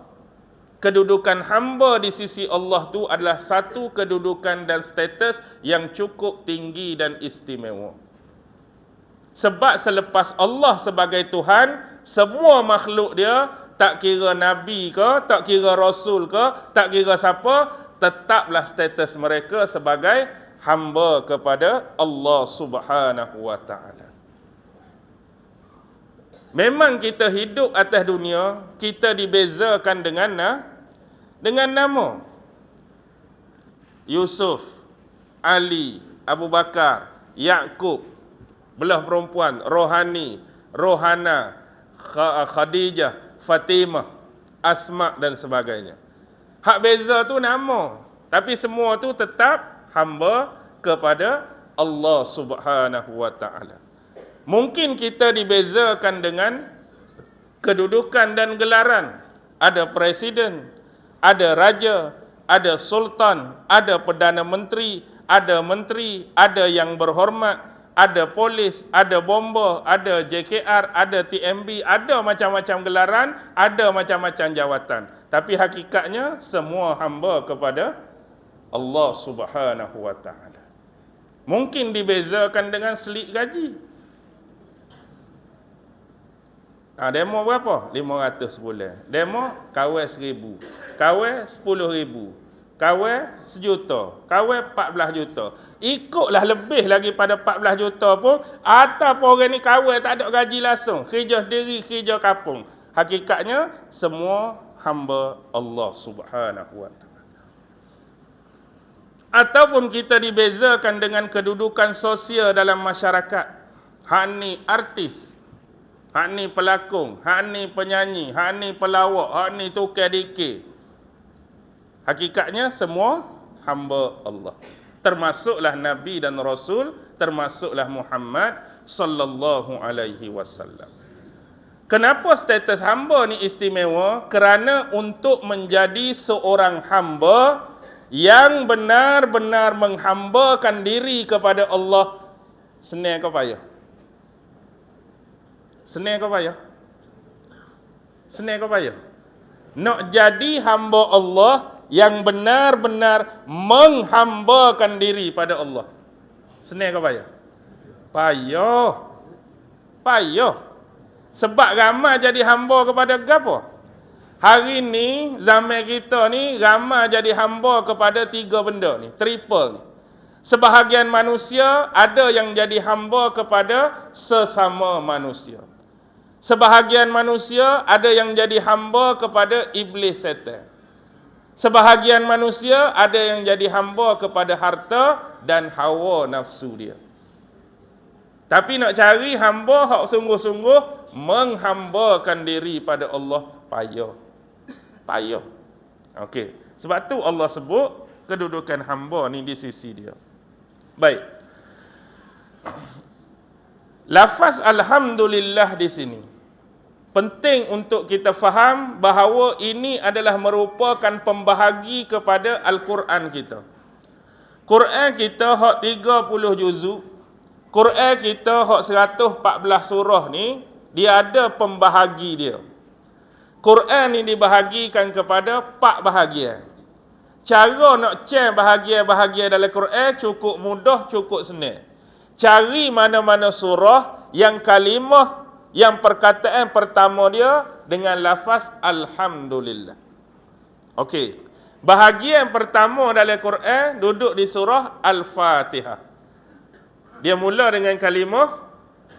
kedudukan hamba di sisi Allah tu adalah satu kedudukan dan status yang cukup tinggi dan istimewa. Sebab selepas Allah sebagai Tuhan, semua makhluk dia, tak kira Nabi ke, tak kira Rasul ke, tak kira siapa, tetaplah status mereka sebagai hamba kepada Allah Subhanahu wa ta'ala. Memang kita hidup atas dunia, kita dibezakan dengan nama. Yusuf, Ali, Abu Bakar, Yaqub, belah perempuan, Rohani, Rohana, Khadijah, Fatimah, Asma dan sebagainya. Hak beza tu nama, tapi semua tu tetap hamba kepada Allah Subhanahu wa ta'ala. Mungkin kita dibezakan dengan kedudukan dan gelaran. Ada presiden, ada raja, ada sultan, ada perdana menteri, ada menteri, ada yang berhormat, ada polis, ada bomba, ada JKR, ada TMB, ada macam-macam gelaran, ada macam-macam jawatan. Tapi hakikatnya semua hamba kepada Allah Subhanahu wa ta'ala. Mungkin dibezakan dengan selit gaji. Demo berapa? 500 sebulan. Demo kawal 1000. Kawal 10,000. Kawal 1 juta. Kawal 14 juta. Ikutlah lebih lagi pada 14 juta pun. Ataupun orang ni kawal tak ada gaji langsung. Kerja sendiri, kerja kapung. Hakikatnya semua hamba Allah Subhanahu wa ta'ala. Ataupun kita dibezakan dengan kedudukan sosial dalam masyarakat. Hak ni artis, hak ni pelakon, hak ni penyanyi, hak ni pelawak, hak ni tukar dikir. Hakikatnya semua hamba Allah. Termasuklah Nabi dan Rasul, termasuklah Muhammad sallallahu alaihi wasallam. Kenapa status hamba ni istimewa? Kerana untuk menjadi seorang hamba yang benar-benar menghambakan diri kepada Allah, senang ke payah? Senang ke payah? Senang ke payah? Nak jadi hamba Allah yang benar-benar menghambakan diri pada Allah, senang ke payah? Payah. Payah. Sebab ramai jadi hamba kepada apa? Hari ni, zaman kita ni, ramai jadi hamba kepada 3 benda ni, triple ni. Sebahagian manusia ada yang jadi hamba kepada sesama manusia. Sebahagian manusia ada yang jadi hamba kepada iblis setan. Sebahagian manusia ada yang jadi hamba kepada harta dan hawa nafsu dia. Tapi nak cari hamba hak sungguh-sungguh menghambakan diri pada Allah, payah. Payah. Okey. Sebab tu Allah sebut kedudukan hamba ni di sisi dia. Baik. Lafaz alhamdulillah di sini penting untuk kita faham bahawa ini adalah merupakan pembahagi kepada Al-Quran kita. Quran kita hak 30 juzuk, Quran kita hak 114 surah ni, dia ada pembahagi dia. Quran ni dibahagikan kepada 4 bahagian. Cara nak cari bahagian-bahagian dalam Quran cukup mudah, cukup senang. Cari mana-mana surah yang kalimah, yang perkataan pertama dia dengan lafaz alhamdulillah. Okey. Bahagian pertama dalam Quran duduk di surah Al-Fatihah. Dia mula dengan kalimah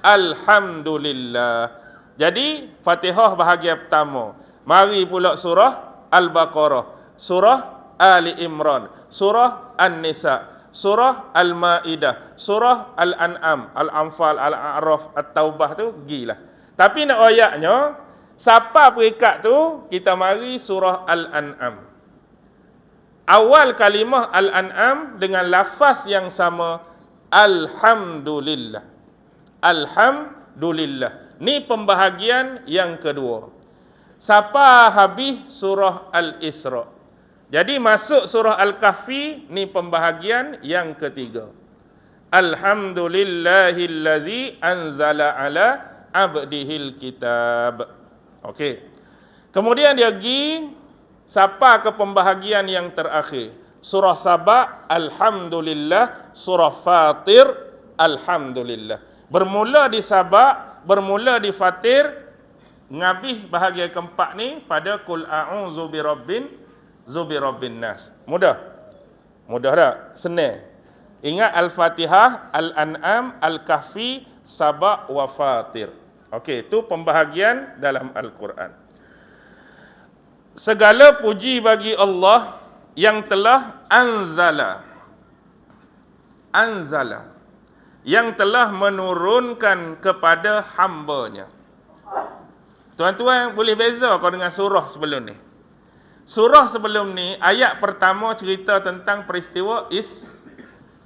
alhamdulillah. Jadi Fatihah bahagian pertama. Mari pula surah Al-Baqarah, surah Ali Imran, surah An-Nisa, surah Al-Ma'idah, surah Al-An'am, Al-Anfal, Al-A'raf, At-Taubah tu gilah. Tapi nak ayatnya, siapa peringkat tu, kita mari surah Al-An'am. Awal kalimah Al-An'am dengan lafaz yang sama, alhamdulillah. Alhamdulillah. Ni pembahagian yang kedua. Siapa habis surah Al-Isra. Jadi masuk surah Al-Kahfi, ni pembahagian yang ketiga. Alhamdulillahillazi anzala ala abdihil kitab. Okey. Kemudian dia pergi siapa ke pembahagian yang terakhir. Surah Saba, alhamdulillah. Surah Fatir, alhamdulillah. Bermula di Saba, bermula di Fatir, ngabih bahagian keempat ni pada qul a'udzu birabbin nas. Mudah? Mudah tak? Senang. Ingat Al-Fatihah, Al-An'am, Al-Kahfi, Saba wa Fatir. Okey, itu pembahagian dalam Al-Quran. Segala puji bagi Allah yang telah anzala, yang telah menurunkan kepada hamba-Nya. Tuan-tuan boleh beza kau dengan surah sebelum ni. Surah sebelum ni, ayat pertama cerita tentang peristiwa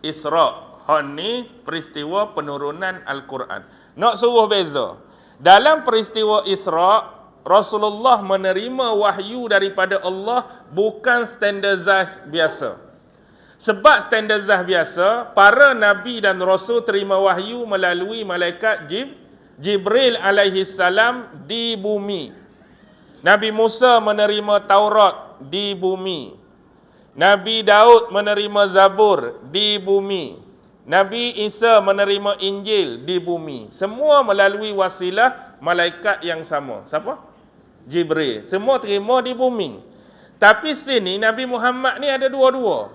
Isra. Hak ni peristiwa penurunan Al-Quran. Nak suruh beza. Dalam peristiwa Isra, Rasulullah menerima wahyu daripada Allah bukan standardized biasa. Sebab standardized biasa, para Nabi dan Rasul terima wahyu melalui malaikat Jibril alaihi salam di bumi. Nabi Musa menerima Taurat di bumi. Nabi Daud menerima Zabur di bumi. Nabi Isa menerima Injil di bumi. Semua melalui wasilah malaikat yang sama. Siapa? Jibril. Semua terima di bumi. Tapi sini Nabi Muhammad ni ada dua-dua.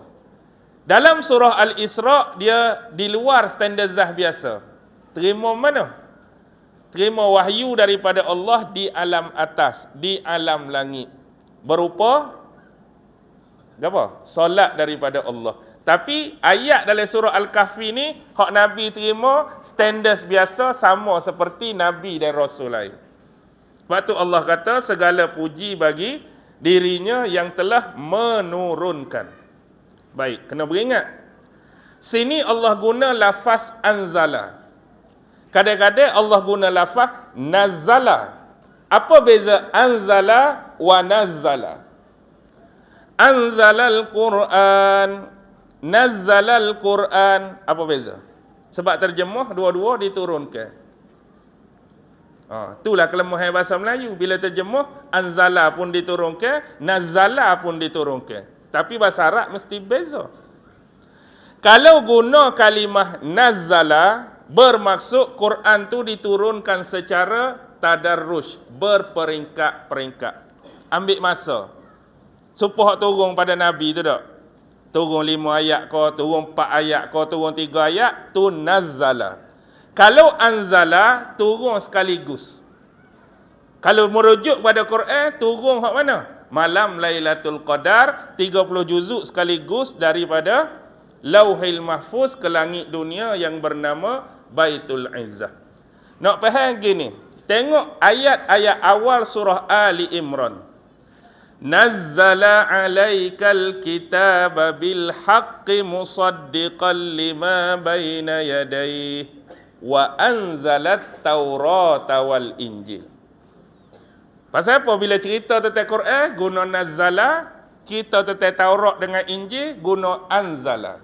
Dalam surah Al-Isra dia di luar standardized biasa. Terima mana? Terima wahyu daripada Allah di alam atas, di alam langit. Berupa apa? Solat daripada Allah. Tapi ayat dalam surah Al-Kahfi ni, hak Nabi terima standard biasa sama seperti Nabi dan Rasul lain. Sebab tu Allah kata segala puji bagi dirinya yang telah menurunkan. Baik, kena beringat. Sini Allah guna lafaz anzala. Kadang-kadang Allah guna lafaz nazala. Apa beza anzala wa nazala? Anzalal Quran, nazzalal Quran, apa beza? Sebab terjemah dua-dua diturunkan. Itulah kelemahan bahasa Melayu. Bila terjemah, anzala pun diturunkan, nazzala pun diturunkan. Tapi bahasa Arab mesti beza. Kalau guna kalimah nazzala, bermaksud Quran tu diturunkan secara tadarrush, berperingkat-peringkat. Ambil masa. Supaya turun pada Nabi tu tak? Turun 5 ayat ke, turun 4 ayat ke, turun 3 ayat, tu nazzala. Kalau anzala, turun sekaligus. Kalau merujuk pada Quran, turun hak mana? Malam Lailatul Qadar, 30 juzuk sekaligus daripada Lauhil Mahfuz ke langit dunia yang bernama Baitul Izzah. Nak faham gini, tengok ayat-ayat awal surah Ali Imran. Nazzala alaikal kitaba bil haqqi musaddiqan lima baina yadayhi wa anzalat taurata wal injil. Pasal apa bila cerita tentang Quran guna nazzala, cerita tentang Taurat dengan Injil guna anzala.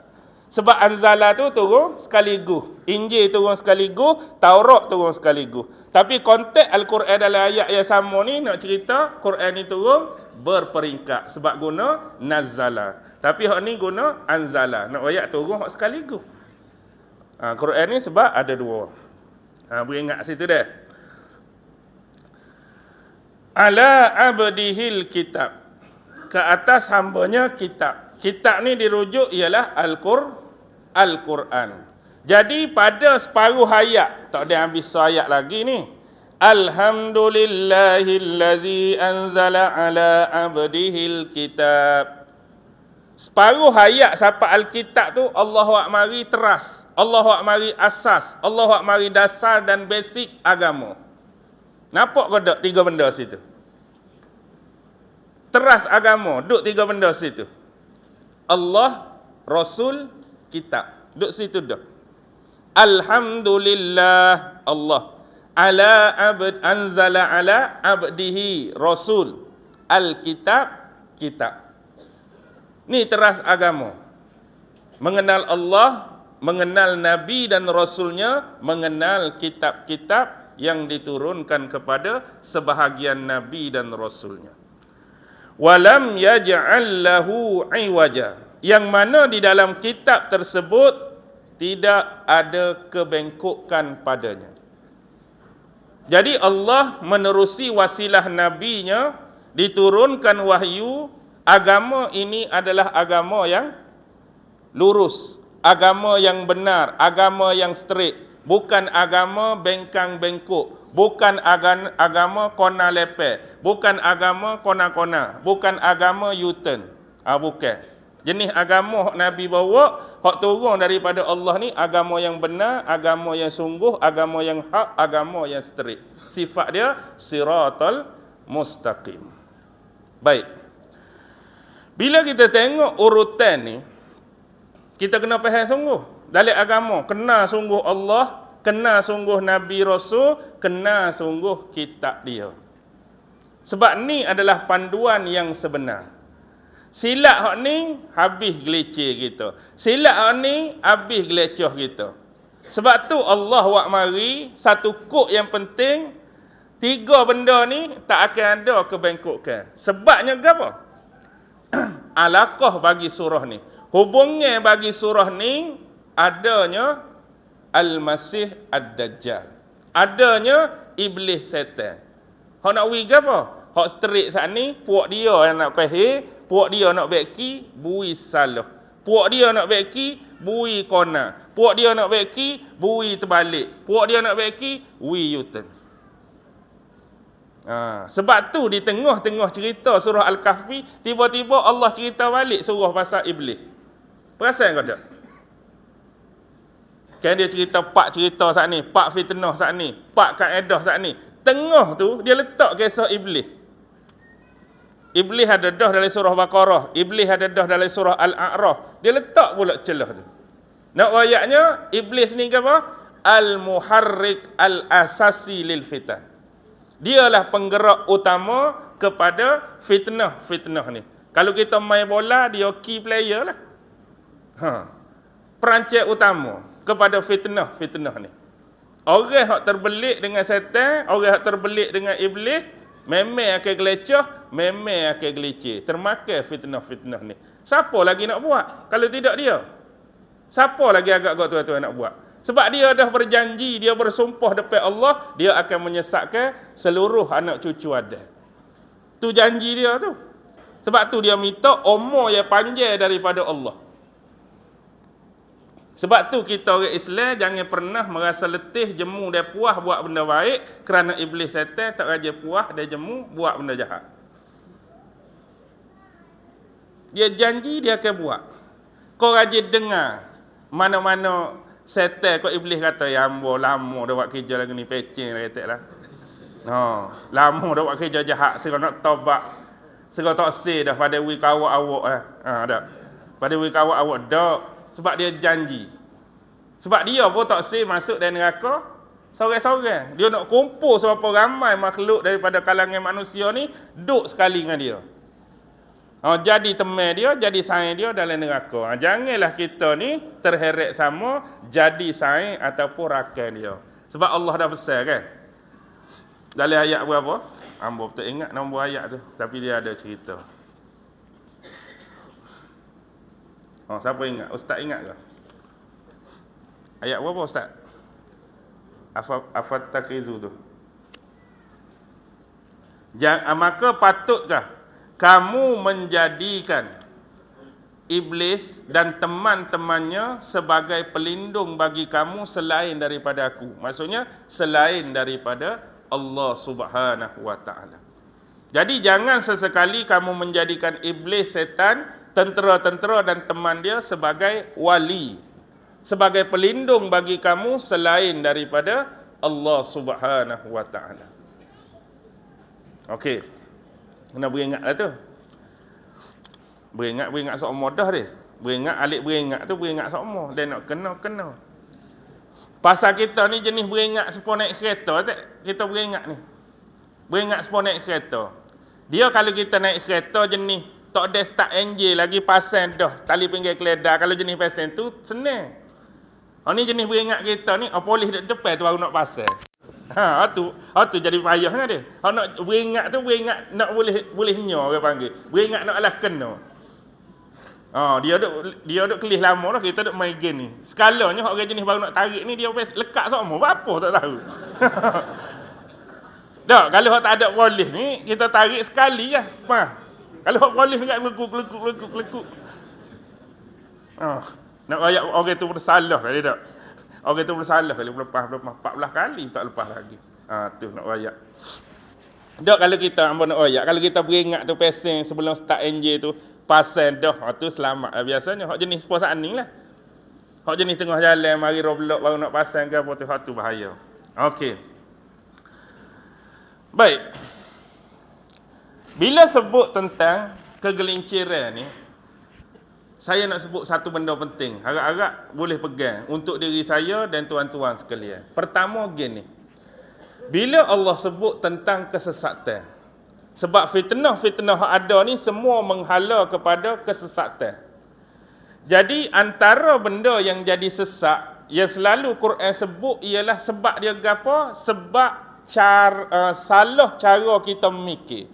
Sebab anzala tu turun sekaligus, Injil turun sekaligus, Taurat turun sekaligus. Tapi konteks Al-Quran dalam ayat yang sama ni nak cerita Quran ni turun berperingkat sebab guna nazzala. Tapi hak ni guna anzala. Nak ayat turun hak sekaligus. Quran ni sebab ada dua. Beringat situ dah. Ala abdihil kitab. Ke atas hambanya kitab. Kitab ni dirujuk ialah Al-Quran. Jadi pada separuh ayat, tak ada habis ayat lagi ni. Alhamdulillahillazi anzala ala abdihil kitab. Separuh ayat sampai Alkitab tu Allah wak mari teras, Allah wak mari asas, Allah wak mari dasar dan basic agama. Nampak ke tak 3 benda situ? Teras agama, duk 3 benda situ. Allah, Rasul, kitab. Duk situ dah. Alhamdulillah Allah. Ala abd anzala ala abdihi Rasul. Al-kitab, kitab. Ni teras agama. Mengenal Allah, mengenal Nabi dan Rasulnya, mengenal kitab-kitab yang diturunkan kepada sebahagian Nabi dan Rasulnya. Walam yaj'al lahu iwaja. Yang mana di dalam kitab tersebut tidak ada kebengkokan padanya. Jadi Allah menerusi wasilah Nabi-Nya, diturunkan wahyu, agama ini adalah agama yang lurus, agama yang benar, agama yang straight, bukan agama bengkang-bengkok, bukan agama kona lepeh, bukan agama kona-kona, bukan agama U-turn. Bukan. Jenis agama hak Nabi bawa, hak turun daripada Allah ni agama yang benar, agama yang sungguh, agama yang hak, agama yang straight. Sifat dia siratal mustaqim. Baik. Bila kita tengok urutan ni, kita kena faham sungguh. Dalam agama, kena sungguh Allah, kena sungguh Nabi Rasul, kena sungguh kitab dia. Sebab ni adalah panduan yang sebenar. Silap hak ni, habis geleceh kita. Silap hak ni, habis geleceh kita. Sebab tu Allah wak mari, satu kod yang penting, 3 benda ni tak akan ada kebengkokan. Sebabnya apa? Alaqah bagi surah ni. Hubungnya bagi surah ni, adanya Al-Masih Ad-Dajjal. Adanya Iblis Setan. Hak nak wig apa? Hak straight saat ni, puak dia yang nak faham, puak dia nak beki, bui salah. Puak dia nak beki, bui kona. Puak dia nak beki, bui terbalik. Puak dia nak beki, bui U-turn. Sebab tu di tengah-tengah cerita surah Al-Kahfi, tiba-tiba Allah cerita balik surah pasal Iblis. Perasan kau tak? Kan dia cerita saat ni, pak fitnah saat ni, pak kaedah saat ni. Tengah tu dia letak kisah iblis. Iblis ada dah dalam surah Baqarah, iblis ada dah dalam surah Al-A'raf. Dia letak pula celah tu. Nak ayatnya iblis ni ke apa? Al-muharrik al-asasi lil fitan. Dialah penggerak utama kepada fitnah ni. Kalau kita main bola, dia key player lah. Perancang utama kepada fitnah ni. Orang yang terbelit dengan setan, orang yang terbelit dengan iblis, memang akan gelecah, memang akan gelicir. Termakan fitnah ni. Siapa lagi nak buat? Kalau tidak dia. Siapa lagi agak-agak tuan-tuan nak buat? Sebab dia dah berjanji, dia bersumpah depan Allah, dia akan menyesatkan seluruh anak cucu Adam. Tu janji dia tu. Sebab tu dia minta umur yang panjang daripada Allah. Sebab tu kita orang Islam jangan pernah merasa letih, jemu dan puas buat benda baik, kerana iblis setan tak raja puas dan jemu buat benda jahat. Dia janji dia akan buat. Kau rajin dengar mana-mana setan kau iblis kata, ya ambo lama dah buat kerja lagi ni, pecing lah kata lah. Lama dah buat kerja jahat, segala nak tobat, segala tak say dah pada wi kawak awak lah. Dah. Pada wi kawak awak dah. Sebab dia janji. Sebab dia pun tak say masuk dalam neraka sorang-sorang. Dia nak kumpul seberapa ramai makhluk daripada kalangan manusia ni, duduk sekali dengan dia. Jadi teman dia, jadi saing dia dalam neraka. Janganlah kita ni terheret sama jadi saing ataupun rakan dia. Sebab Allah dah pesan kan. Dalam ayat berapa? Ambo tak ingat nombor ayat tu, tapi dia ada cerita. Siapa ingat? Ustaz ingat ke? Ayat berapa Ustaz? Afat takrizu tu. Maka patutkah kamu menjadikan iblis dan teman-temannya sebagai pelindung bagi kamu selain daripada aku? Maksudnya selain daripada Allah Subhanahu wa taala. Jadi jangan sesekali kamu menjadikan iblis, setan, tentera-tentera dan teman dia sebagai wali, sebagai pelindung bagi kamu selain daripada Allah Subhanahu wa taala. Okey. Kena beringatlah tu. Beringat seumur dah dia. Beringat alik beringat tu beringat seumur. Dia nak kena. Pasal kita ni jenis beringat sepuluh naik kereta tak? Kita beringat ni. Beringat sepuluh naik kereta. Dia kalau kita naik kereta jenis tak ada start enjin lagi, pasang dah tali pinggir keledar. Kalau jenis pasang tu senang. Ni jenis beringat kita ni, polis depan tu baru nak pasang. Tu jadi payahnya dia. Nak beringat tu beringat nak boleh nyo orang panggil. Beringat nak alah kena. Dia duk kelih lama dah, kita duk main game ni. Skalanya orang jenis baru nak tarik ni dia lekat semua. Apa tak tahu. Dak, kalau hak tak ada polis ni, kita tarik sekali je. Kalau hak polis dekat lekuk. Nak rayak orang tu bersalah kali tak? Orang tu bersalah kali lepas 14 kali tak lepas lagi. Tu nak rayak. Dak, kalau kita hamba nak rayak, kalau kita beringat tu pasang sebelum start enjin tu, pasang dah, tu selamat lah biasanya. Hak jenis puasaan ni lah. Hak jenis tengah jalan mari roblok baru nak pasang ke apa tu, hak tu bahaya. Okey. Baik. Bila sebut tentang kegelinciran ni, saya nak sebut satu benda penting. Harap-harap boleh pegang untuk diri saya dan tuan-tuan sekalian. Pertama gini. Bila Allah sebut tentang kesesatan. Sebab fitnah-fitnah yang ada ni semua menghala kepada kesesatan. Jadi antara benda yang jadi sesat, yang selalu Quran sebut ialah sebab dia gapo? Sebab salah cara kita memikir.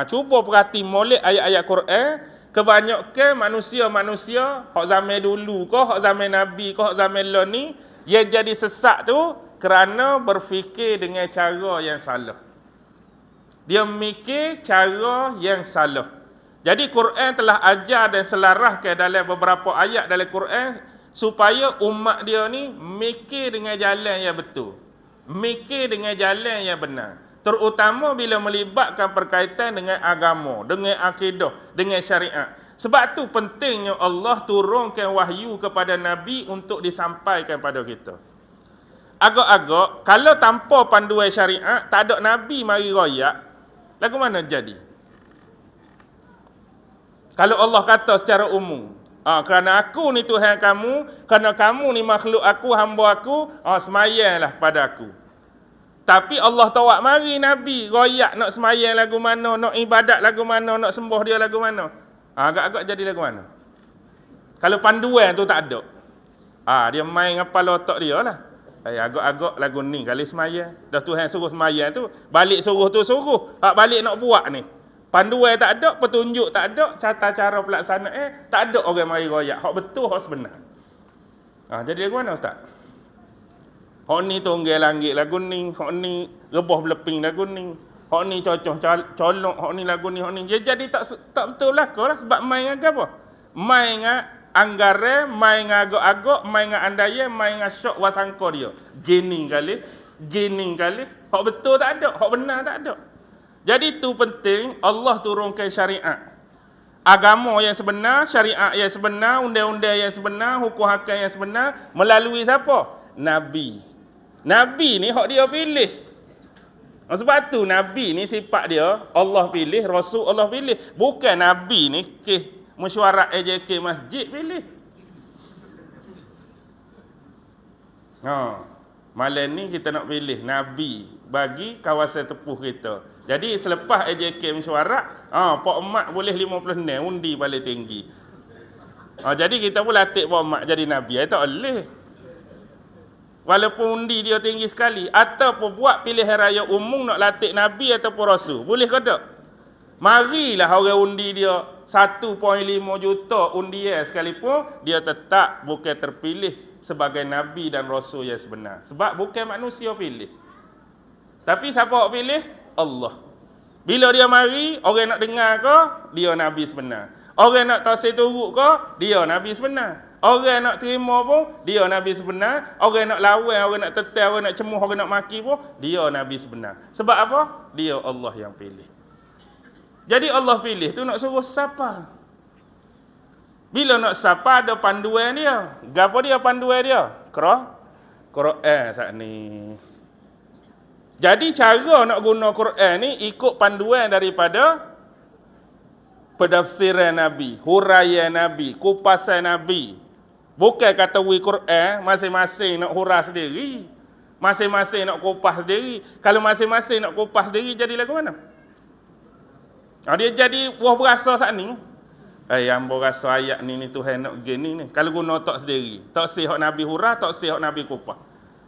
Cuba perhati molek ayat-ayat Quran. Kebanyakan manusia-manusia hak zaman dulu ke, hak zaman Nabi ke, hak zaman lo ni, yang jadi sesat tu kerana berfikir dengan cara yang salah. Dia memikir cara yang salah. Jadi Quran telah ajar dan selarahkan dalam beberapa ayat dalam Quran supaya umat dia ni mikir dengan jalan yang betul. Mikir dengan jalan yang benar. Terutama bila melibatkan perkaitan dengan agama, dengan akidah, dengan syariat. Sebab tu pentingnya Allah turunkan wahyu kepada Nabi untuk disampaikan pada kita. Agak-agak, kalau tanpa panduan syariat, tak ada Nabi mari royak, lagu mana jadi? Kalau Allah kata secara umum, kerana aku ni Tuhan kamu, kerana kamu ni makhluk aku, hamba aku, semayanglah pada aku. Tapi Allah tawak mari Nabi royak nak semayang lagu mana, nak ibadat lagu mana, nak sembah dia lagu mana. Agak-agak jadi lagu mana? Kalau panduan tu tak ada. Dia main kepala otak dia lah. Agak-agak lagu ni kali semayang. Dah Tuhan suruh semayang tu, balik suruh tu suruh. Balik nak buat ni. Panduan tak ada, petunjuk tak ada, tata cara pelaksanaan tak ada orang mari royak. Hak betul, hak sebenar. Jadi lagu mana Ustaz? Hak ni tunggal langit lagu ni, hak ni rebah beleping lagu ni, hak ni cocoh colok, hak ni lagu ni, hak ni. Jadi tak betul lah kau lah. Sebab main dengan apa? Main dengan anggaran, main dengan agak-agak, main dengan andaya, main dengan syok wasangka dia. Gini kali. Hak betul tak ada, hak benar tak ada. Jadi tu penting Allah turunkan syariat. Agama yang sebenar, syariat yang sebenar, undang-undang yang sebenar, hukum hakam yang sebenar melalui siapa? Nabi. Nabi ni hak dia pilih. Sebab tu Nabi ni sifat dia Allah pilih, Rasul Allah pilih. Bukan Nabi ni mesyuarat AJK masjid pilih. Malam ni kita nak pilih Nabi bagi kawasan tepuh kita. Jadi selepas AJK mesyuarat, Pak Mak boleh 50 nem undi paling tinggi. Jadi kita pun latih Pak Mak jadi Nabi. Tak boleh. Walaupun undi dia tinggi sekali. Ataupun buat pilihan raya umum nak latih Nabi ataupun Rasul. Boleh ke tak? Marilah orang undi dia 1.5 juta undian sekalipun, dia tetap bukan terpilih sebagai Nabi dan Rasul yang sebenar. Sebab bukan manusia pilih. Tapi siapa yang pilih? Allah. Bila dia mari, orang nak dengar ke? Dia Nabi sebenar. Orang nak tasir turut ke? Dia Nabi sebenar. Orang nak terima pun, dia Nabi sebenar. Orang nak lawan, orang nak tetel, orang nak cemuh, orang nak maki pun, dia Nabi sebenar. Sebab apa? Dia Allah yang pilih. Jadi Allah pilih tu nak suruh siapa? Bila nak siapa ada panduan dia. Gapo dia panduan dia? Quran saat ni. Jadi cara nak guna Quran ni ikut panduan daripada penafsiran Nabi, huraian Nabi, kupasan Nabi. Bukan kata Quran masing-masing nak hurah sendiri. Masing-masing nak kupas sendiri. Kalau masing-masing nak kupas sendiri jadi lagu mana? Dia jadi buah berasa saat ni. Yang berasa ayat ni Tuhan nak gini ni. Kalau guna tak sendiri. Tak sihak Nabi hurah, tak sihak Nabi kupas.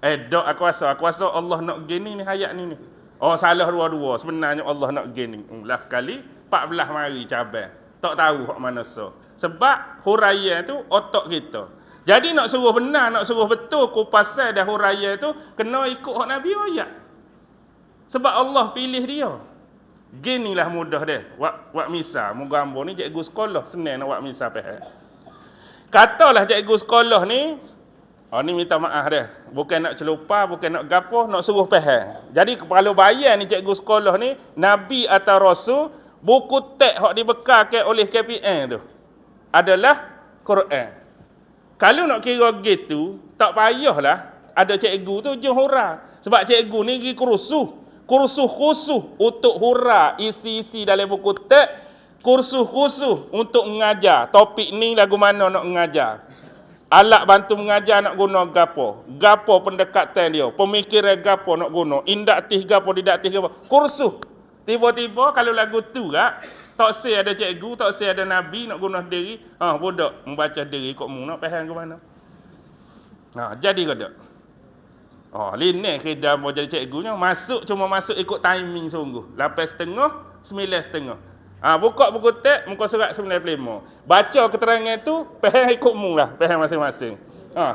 Dok aku rasa Allah nak gini ni ayat ni. Salah dua-dua. Sebenarnya Allah nak gini. Last kali 14 mari cabar. Tak tahu hak mana so. Sebab huraian tu otak kita. Jadi nak suruh benar, nak suruh betul kupasan dah huraian tu kena ikut hak Nabi ayat. Sebab Allah pilih dia. Ginilah mudah dia. Wak misal, mu gambar ni cikgu sekolah senang nak wak misal faham. Katalah cikgu sekolah ni, ni minta maaf dia. Bukan nak celupa, bukan nak gapo, nak suruh faham. Jadi kalau bayar ni cikgu sekolah ni, Nabi atau Rasul, buku teks hak dibekalkan oleh KPN tu adalah Quran. Kalau nak kira gitu, tak payahlah ada cikgu tu jom hurah. Sebab cikgu ni pergi kursus khusus untuk hurah isi-isi dalam buku teks, kursus khusus untuk mengajar. Topik ni lagu mana nak mengajar. Alat bantu mengajar nak guna gapo pendekatan dia, pemikiran gapo nak guna, induktif gapo, didaktif gapo. Kursus. Tiba-tiba kalau lagu tu tak say ada cikgu, tak say ada Nabi nak guna sendiri, budak membaca sendiri ikut mu nak faham ke mana. Jadi ke tak? Linek kita mau jadi cikgunya, cuma masuk ikut timing sungguh. 8.30, 9.30. Buka buku teks, muka surat 95. Baca keterangan tu, faham ikut mu lah, faham masing-masing.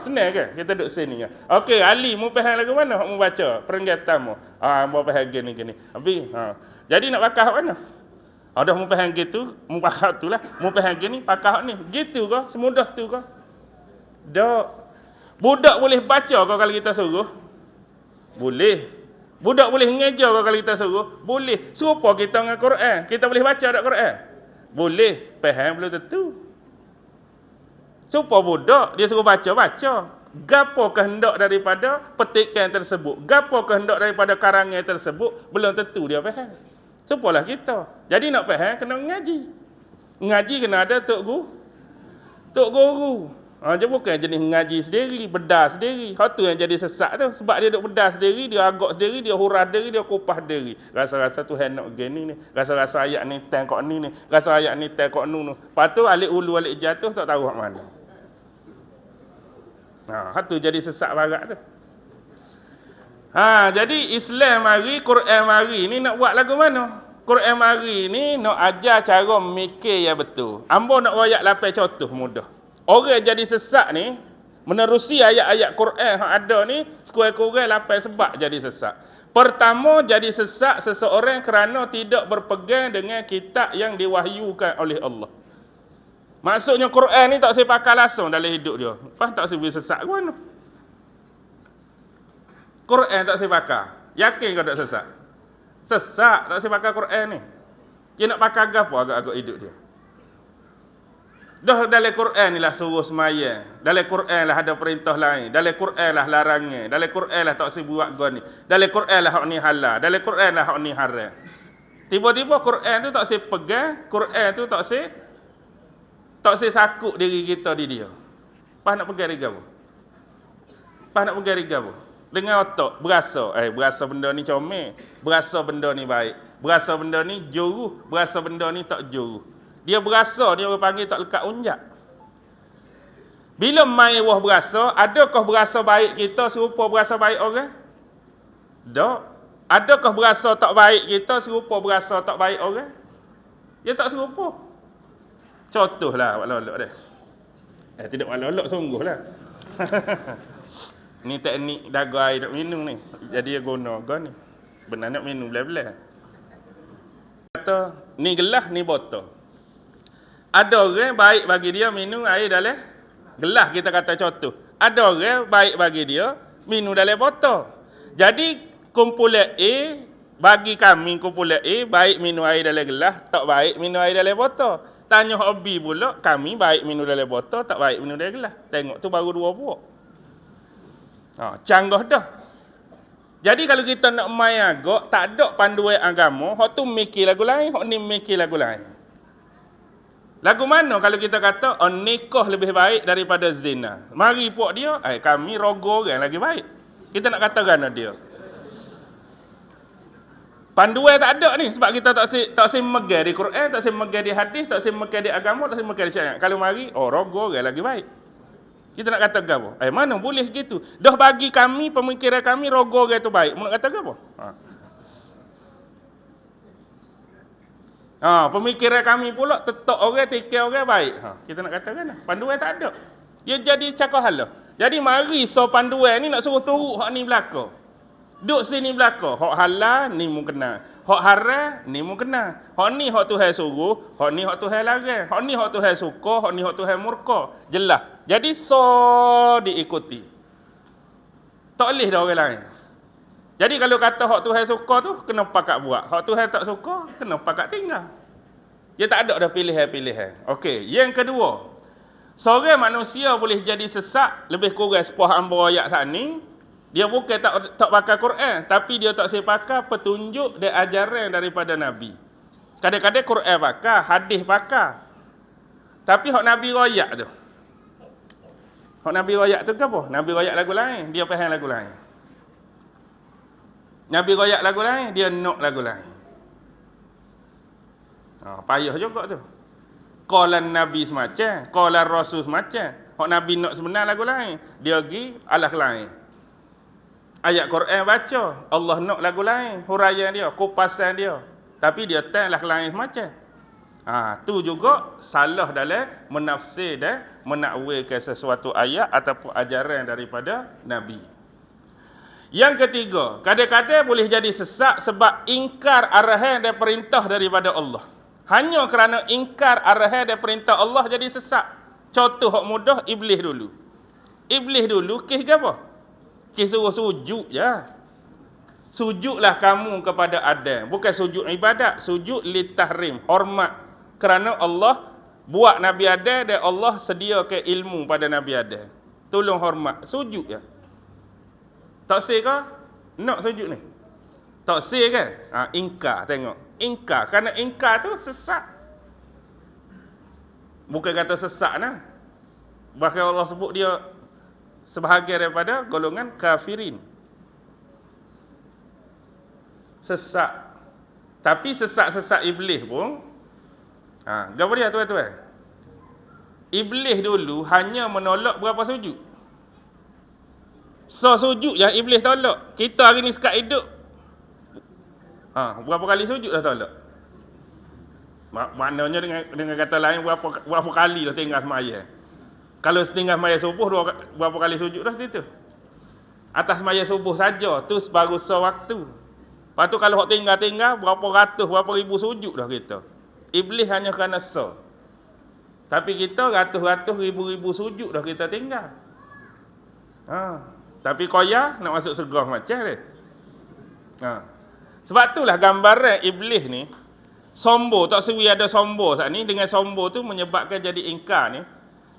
Senang ke? Kita duduk sini ya. Okey, Ali mu faham lagu mana hak mu baca? Peringatan mu. Mu faham gini. Habis jadi nak pakar hak mana? Dah mu faham gitu, mu pakar tu lah. Mu faham gini, pakar hak ni. Gitu ke? Semudah tu ke? Tak. Budak boleh baca ke kalau kita suruh? Boleh. Budak boleh mengajar ke kalau kita suruh? Boleh. Serupa kita dengan Quran. Kita boleh baca tak Quran? Boleh, faham belum tentu. Supaya budak, dia suruh baca. Gapo kehendak daripada petikan tersebut? Gapo kehendak daripada karangan tersebut? Belum tentu dia faham. Supalah kita. Jadi nak faham, kena ngaji. Ngaji kena ada tok guru. Dia bukan jenis ngaji sendiri, bedah sendiri. Hak tu yang jadi sesat tu. Sebab dia duk bedah sendiri, dia agak sendiri, dia hurah sendiri, dia kupas sendiri. Rasa-rasa Tuhan nak gini ni. Rasa-rasa ayat ni tan kok ni. Rasa ayat ni tan kok nu. Lepas tu alik ulu alik jatuh tak tahu hak mana. Hak tu jadi sesat barat tu. Jadi Islam mari, Quran mari ni nak buat lagu mana? Quran mari ni nak ajar cara mikir yang betul. Ambo nak wayak lapan contoh mudah. Orang jadi sesat ni menerusi ayat-ayat Quran yang ada ni sekurang-kurang 8 sebab jadi sesat. Pertama, jadi sesat seseorang kerana tidak berpegang dengan kitab yang diwahyukan oleh Allah. Maksudnya Quran ni tak saya pakai langsung dalam hidup dia. Lepas tak saya boleh sesat ke mana? Quran tak saya pakai. Yakin kau tak sesat? Sesat tak saya pakai Quran ni. Dia nak pakai apa agak-agak hidup dia? Dah dalam Quran ni lah suruh semayang. Dalam Quran lah ada perintah lain. Dalam Quran lah larangan. Dalam Quran lah tak saya buat gini. Dalam Quran lah hak ni halal. Dalam Quran lah hak ni haram. Tiba-tiba Quran tu tak saya pegang. Quran tu tak saya sakut diri kita di dia. Pas nak pegang riga apa? Pas nak pegang riga apa? Dengan otak berasa benda ni comel, berasa benda ni baik, berasa benda ni juru, berasa benda ni tak juru. Dia berasa, dia orang panggil tak lekat unjak. Bila mai wah berasa, adakah berasa baik kita serupa berasa baik orang? Tak. Adakah berasa tak baik kita serupa berasa tak baik orang? Dia tak serupa. Contohlah wak lolok dah. Tidak wak lolok sungguhlah. Ni teknik dagu air nak minum ni. Jadi dia guna ni. Benar nak minum belah-belah. Kata, ni gelas, ni botol. Ada orang baik bagi dia minum air dalam gelas, kita kata contoh. Ada orang baik bagi dia minum dalam botol. Jadi kumpulan A bagi kami kumpulan A baik minum air dalam gelas, tak baik minum air dalam botol. Tanya hobi pula, kami baik minum dalam botol, tak baik minum dalam gelas. Tengok tu baru dua buah. Canggah dah. Jadi kalau kita nak main agak, tak ada panduan agama, hak tu mikir lagu lain, hak ni mikir lagu lain. Lagu mana kalau kita kata nikah lebih baik daripada zina? Mari puak dia, kami rogo orang lagi baik. Kita nak katakan dia. Panduan tak ada ni sebab kita tak megang di Quran, tak megang di hadis, tak megang di agama, tak megang di syariat. Kalau mari, rogo orang lagi baik. Kita nak kata apa? Mana boleh gitu? Dah bagi kami pemikiran kami rogo orang tu baik. Mau nak kata apa? Pemikiran kami pula tetap orang tikar orang baik. Kita nak katakan panduan tak ada. Dia jadi cakap halah. Jadi mari panduan ni nak suruh turut hak ni belaka. Duk sini belaka. Hak halal ni mu kena. Hak haram ni mu kena. Hak ni hak Tuhan suruh, hak ni hak Tuhan larang. Hak ni hak Tuhan suka, hak ni hak Tuhan murka. Jelas. Jadi diikuti. Tak boleh dah orang lain. Jadi kalau kata hak Tuhan suka tu, kena pakat buat. Hak Tuhan tak suka, kena pakat tinggal. Dia tak ada dah pilihan-pilihan. Okey, yang kedua. Seorang manusia boleh jadi sesat lebih kurang sepuh hamba ayat saat ni. Dia bukan tak pakai Quran, tapi dia tak pakai petunjuk dan ajaran daripada Nabi. Kadang-kadang Quran pakai, hadis pakai. Tapi hak Nabi royak tu. Hak Nabi royak tu ke apa? Nabi royak lagu lain, dia faham lagu lain. Nabi royak lagu lain, dia nak lagu lain. Payah juga tu. Qala Nabi semacam, qala Rasul semacam. Hak Nabi nak sebenar lagu lain, dia pergi alah lain. Ayat Quran baca, Allah nak lagu lain, huraian dia, kupasan dia. Tapi dia tanlah lain semacam. Tu juga salah dalam menafsir dan menakwilkan sesuatu ayat ataupun ajaran daripada Nabi. Yang ketiga, kadang-kadang boleh jadi sesat sebab ingkar arahan dan perintah daripada Allah. Hanya kerana ingkar arahan dan perintah Allah jadi sesat. Contoh hak mudah, iblis dulu. Iblis dulu kes ke apa? Kes suruh sujud je. Sujudlah kamu kepada Adam. Bukan sujud ibadat, sujud li tahrim, hormat. Kerana Allah buat Nabi Adam dan Allah sediakan ilmu pada Nabi Adam. Tolong hormat. Sujud je. Tak sih ke? Nak sujud ni? Tak sih kan? Ingkar tengok. Ingkar. Kerana ingkar tu sesat. Bukan kata sesat nah. Bahkan Allah sebut dia sebahagian daripada golongan kafirin. Sesat. Tapi sesat-sesat iblis pun apa dia tuan-tuan? Iblis dulu hanya menolak berapa sujud? Sujud yang iblis tolak. Kita hari ni sekat hidup. Berapa kali sujud dah tolak? Maknanya dengan kata lain berapa kali dah tinggal semaya. Kalau tinggal semaya subuh berapa kali sujud dah situ? Atas semaya subuh saja tu baru sewaktu. Lepas tu kalau hok tinggal berapa ratus, berapa ribu sujud dah kita. Iblis hanya kerana tapi kita ratus-ratus ribu-ribu sujud dah kita tinggal. Tapi koya nak masuk surga macam dia. Sebab itulah gambaran iblis ni sombong, tak sewi ada sombong saat ni, dengan sombong tu menyebabkan jadi ingkar ni.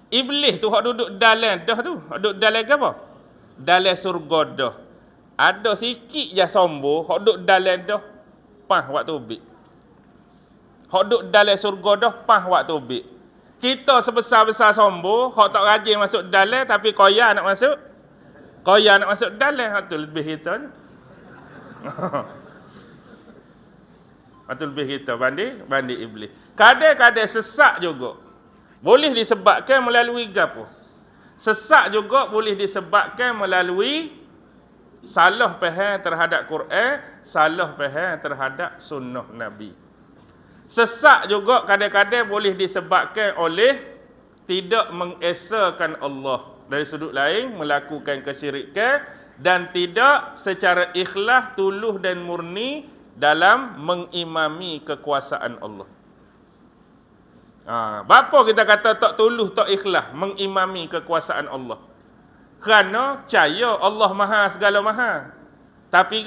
Iblis tu hak duduk dalam dah tu, duduk dalam apa? Dalam surga dah. Ada sikit je sombong, hak duduk dalam dah pah waktu ubik. Hak duduk dalam surga dah pah waktu ubik. Kita sebesar-besar sombong, hak tak rajin masuk dalam tapi koya nak masuk. Koya nak masuk dalam, hak tu lebih kita ni. Hak tu lebih kita banding iblis. Kadang-kadang sesak juga. Boleh disebabkan melalui gapo? Sesak juga boleh disebabkan melalui salah faham terhadap Quran, salah faham terhadap sunnah Nabi. Sesak juga kadang-kadang boleh disebabkan oleh tidak mengesakan Allah. Dari sudut lain, melakukan kesyirikan dan tidak secara ikhlas, tulus dan murni dalam mengimami kekuasaan Allah. Bapa kita kata tak tulus, tak ikhlas mengimami kekuasaan Allah? Kerana percaya Allah maha segala maha. Tapi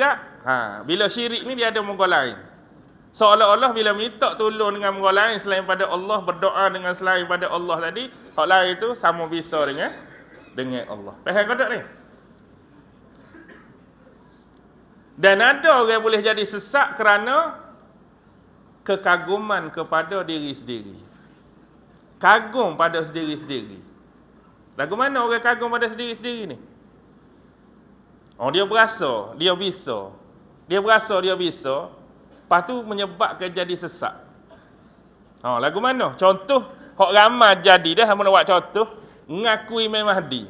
bila syirik ni dia ada muka lain. Seolah-olah bila minta tolong dengan muka lain selain pada Allah, berdoa dengan selain pada Allah tadi, hak lain itu sama bisa dengan Allah. Faham ke tak ni? Dan ada orang boleh jadi sesat kerana kekaguman kepada diri sendiri. Kagum pada diri sendiri. Lagu mana orang kagum pada diri sendiri ni? Dia berasa dia bisa. Dia berasa dia bisa. Lepas tu menyebabkan jadi sesat. Lagu mana? Contoh hak ramai jadi dah hang nak buat contoh, ngakui Imam Mahdi.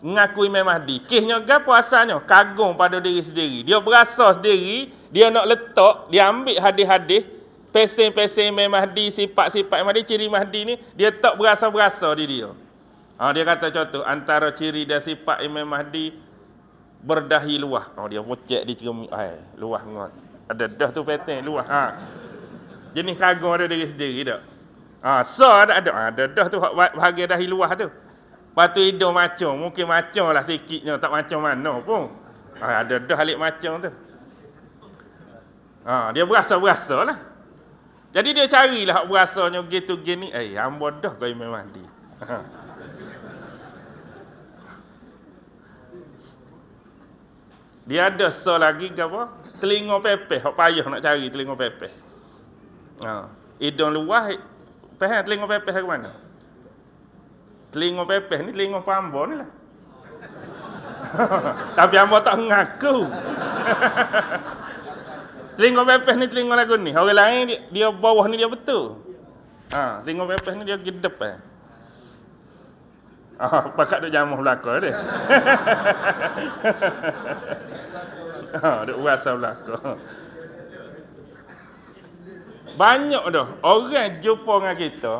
Ngakui Imam Mahdi. Kisahnya gapo asalnya? Kagum pada diri sendiri. Dia berasa sendiri, dia nak letak, dia ambil hadis-hadis, pesen-pesen Imam Mahdi, sifat-sifat Imam Mahdi, ciri Mahdi ni, dia tak berasa-berasa di dia. Dia kata contoh, antara ciri dan sifat Imam Mahdi, berdahi luah. Dia pocek di cermin, luah ngot. Ada dah tu peten luah. Jenis kagum ada diri sendiri tak? Ada dah tu bahagian dahi luah tu. Lepas tu hidung macam, mungkin macam lah sikitnya, tak macam mana pun. Ada dah alik macam tu. Dia berasa-berasa lah. Jadi dia carilah hak berasanya gitu gini. Hamba dah kau Imam Mahdi. Dia ada lagi ke apa? Telinga pepeh, hak payah nak cari telinga pepeh. Hidung luah, faham telinga pepeh ke mana? Telinga pepeh ni telinga hamba ni lah. Tapi hamba tak mengaku. Telinga pepeh ni telinga lagu ni. Orang lain dia bawah ni dia betul. Telinga pepeh ni dia gedep pakat duk jamuh belakang dia. Duk rasa belakang. Banyak dah orang jumpa dengan kita.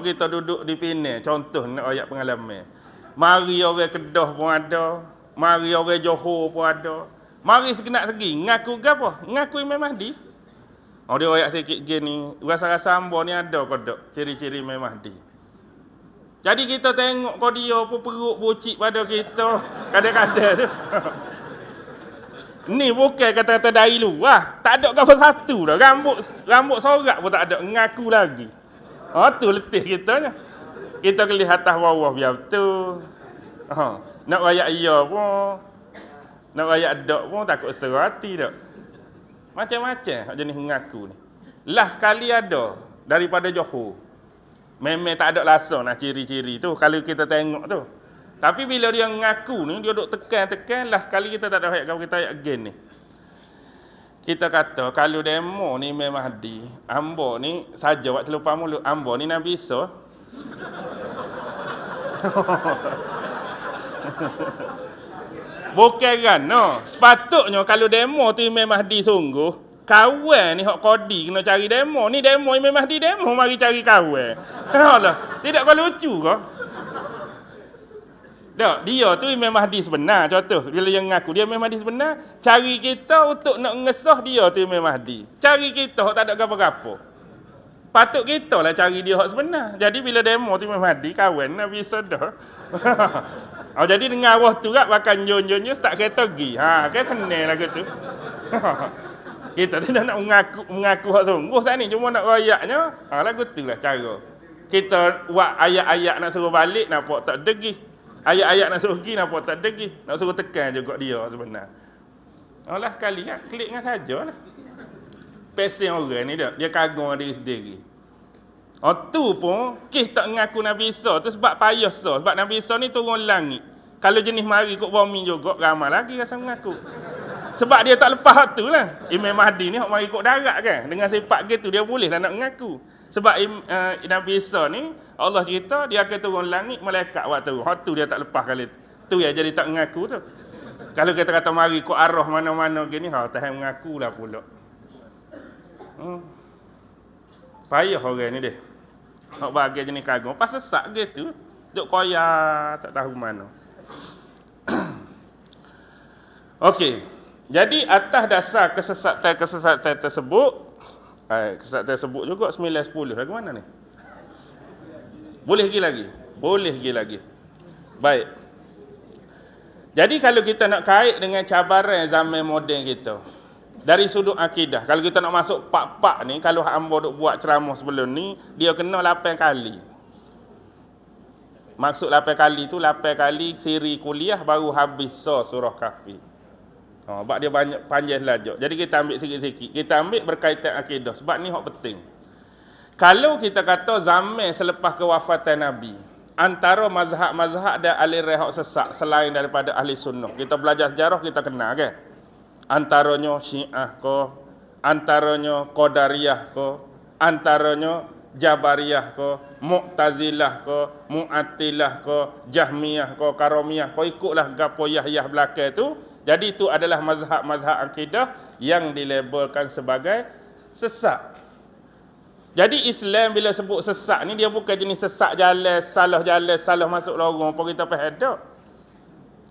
Kita duduk di Penang, contoh nak ayat pengalaman. Mari orang Kedah pun ada, mari orang Johor pun ada. Mari segenap segi, ngaku ke apa? Ngaku Imam Mahdi. Dia ayat sikit gini, rasa-rasa hamba ni ada ke tak ciri-ciri Imam Mahdi. Jadi kita tengok kau dia pun perut bucik pada kita kadang-kadang tu. Ni bukan kata-kata dari luar. Tak ada apa satu dah. Rambut sorak pun tak ada. Ngaku lagi. Tu letih kitanya. Kita kelih atas bawah biar betul. Nak rayak iya pun. Nak rayak dak pun takut serah hati dak. Macam-macam jenis ngaku ni. Last sekali ada daripada Johor. Memang tak ada langsung nak ciri-ciri tu kalau kita tengok tu. Tapi bila dia ngaku ni, dia duk tekan-tekan, last sekali kita tak ada ayat kalau kita ayat again ni. Kita kata, kalau demo ni Imam Mahdi, ambo ni saja waktu lupa mulut, ambo ni Nabi Isa. Bukan kan, no. Sepatutnya kalau demo tu Imam Mahdi sungguh, kawan ni hak kodi kena cari demo. Ni demo Imam Mahdi demo, mari cari kawan. Tidak kau lucu kau? Tak, dia tu Imam Mahdi sebenar. Contoh, bila yang ngaku dia Imam Mahdi sebenar, cari kita untuk nak ngesah dia tu Imam Mahdi. Cari kita hak tak ada apa-apa. Patut kita lah cari dia hak sebenar. Jadi bila demo tu Imam Mahdi, kawan Nabi Sada. Jadi dengan arwah tu kat makan jon-jonnya start kereta pergi. Kan senang lagu tu. Kita tidak nak mengaku hak sungguh saat ni, cuma nak rayaknya. Lagu tu lah cara. Kita buat ayat-ayat nak suruh balik, nampak tak degih. Ayat-ayat nak suruh pergi, nampak tak degih. Nak suruh tekan juga dia sebenar. Alah sekali kan, klik dengan saja lah. Pesen orang ni dia kagum diri sendiri. Tu pun, kes tak mengaku Nabi Isa tu sebab payah so. Sebab Nabi Isa ni turun langit. Kalau jenis mari kot bumi juga, ramai lagi rasa mengaku. Sebab dia tak lepas tu lah. Imam Mahdi ni mari kot darat kan. Dengan sifat gitu dia boleh lah nak mengaku. Sebab Nabi Isa ni, Allah cerita dia akan turun langit malaikat waktu. Tu dia tak lepas kali. Tu yang jadi tak mengaku tu. Kalau kita kata mari kot arwah mana-mana gini, tahan mengaku lah pula. Payah orang ni dia. Hak bagi jenis kagum. Pas sesak gitu. Duk koyak tak tahu mana. Okey. Jadi atas dasar kesesatan tersebut, kesesatan tersebut juga 9-10. Lagu mana ni? Boleh pergi lagi? Boleh pergi lagi. Baik. Jadi kalau kita nak kait dengan cabaran zaman moden kita, dari sudut akidah, kalau kita nak masuk pak-pak ni, kalau hamba duk buat ceramah sebelum ni, dia kena 8 kali. Maksud 8 kali tu 8 kali siri kuliah baru habis surah Kahfi. Sebab dia banyak panjang lajak. Jadi kita ambil sikit-sikit. Kita ambil berkaitan akidah sebab ni hak penting. Kalau kita kata zaman selepas kewafatan Nabi, antara mazhab-mazhab dan aliran hak sesak selain daripada ahli sunnah. Kita belajar sejarah kita kenal kan? Antaranya Syiah ke, antaranya Qadariyah ke, antaranya Jabariyah ke, Mu'tazilah ke, Mu'attilah ke, Jahmiyah ke, Karamiyah ke, ikutlah gapo Yahyah belakang tu. Jadi itu adalah mazhab-mazhab akidah yang dilabelkan sebagai sesak. Jadi Islam bila sebut sesak ni dia bukan jenis sesak jalan, salah masuk lorong apa kita faham tak.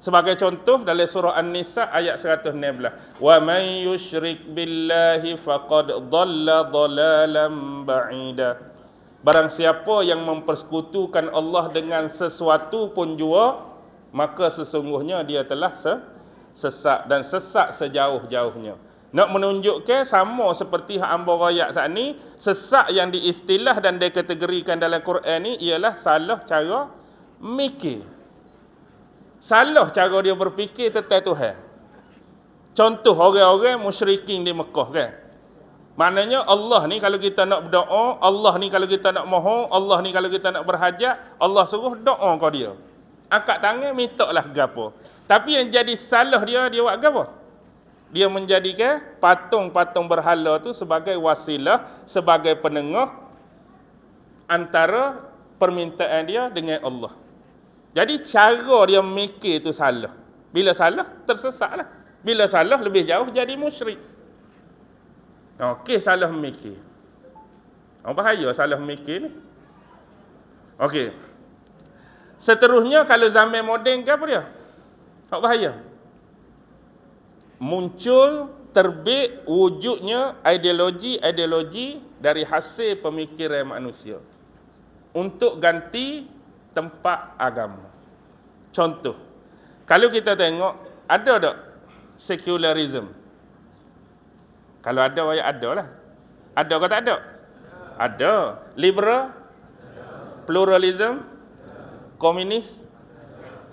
Sebagai contoh dalam surah An-Nisa ayat 116. Wa may yusyrik billahi faqad dhalla dhalalan ba'ida. Barang siapa yang mempersekutukan Allah dengan sesuatu pun jua, maka sesungguhnya dia telah sesat dan sesat sejauh-jauhnya. Nak menunjukkan sama seperti hak hamba rakyat saat ni, sesat yang diistilah dan dikategorikan dalam Quran ni ialah salah cara mikir. Salah cara dia berfikir tentang Tuhan. Contoh orang-orang musyrikin di Mekah kan. Maknanya Allah ni kalau kita nak berdoa, Allah ni kalau kita nak mohon, Allah ni kalau kita nak berhajat, Allah suruh doa kau dia. Angkat tangan minta lah gapo. Tapi yang jadi salah dia buat gapo? Dia menjadikan patung-patung berhala tu sebagai wasilah, sebagai penengah antara permintaan dia dengan Allah. Jadi cara dia mikir tu salah. Bila salah, tersesatlah. Bila salah, lebih jauh jadi musyrik. Okey, salah mikir. Bahaya salah mikir ni. Okey. Seterusnya kalau zaman moden ke apa dia? Bahaya. Muncul, terbit, wujudnya ideologi dari hasil pemikiran manusia untuk ganti tempat agama. Contoh, kalau kita tengok, ada tak Secularism. Kalau ada, ya ada lah. Ada ke tak ada? Ada. Liberal? Pluralism? Komunis?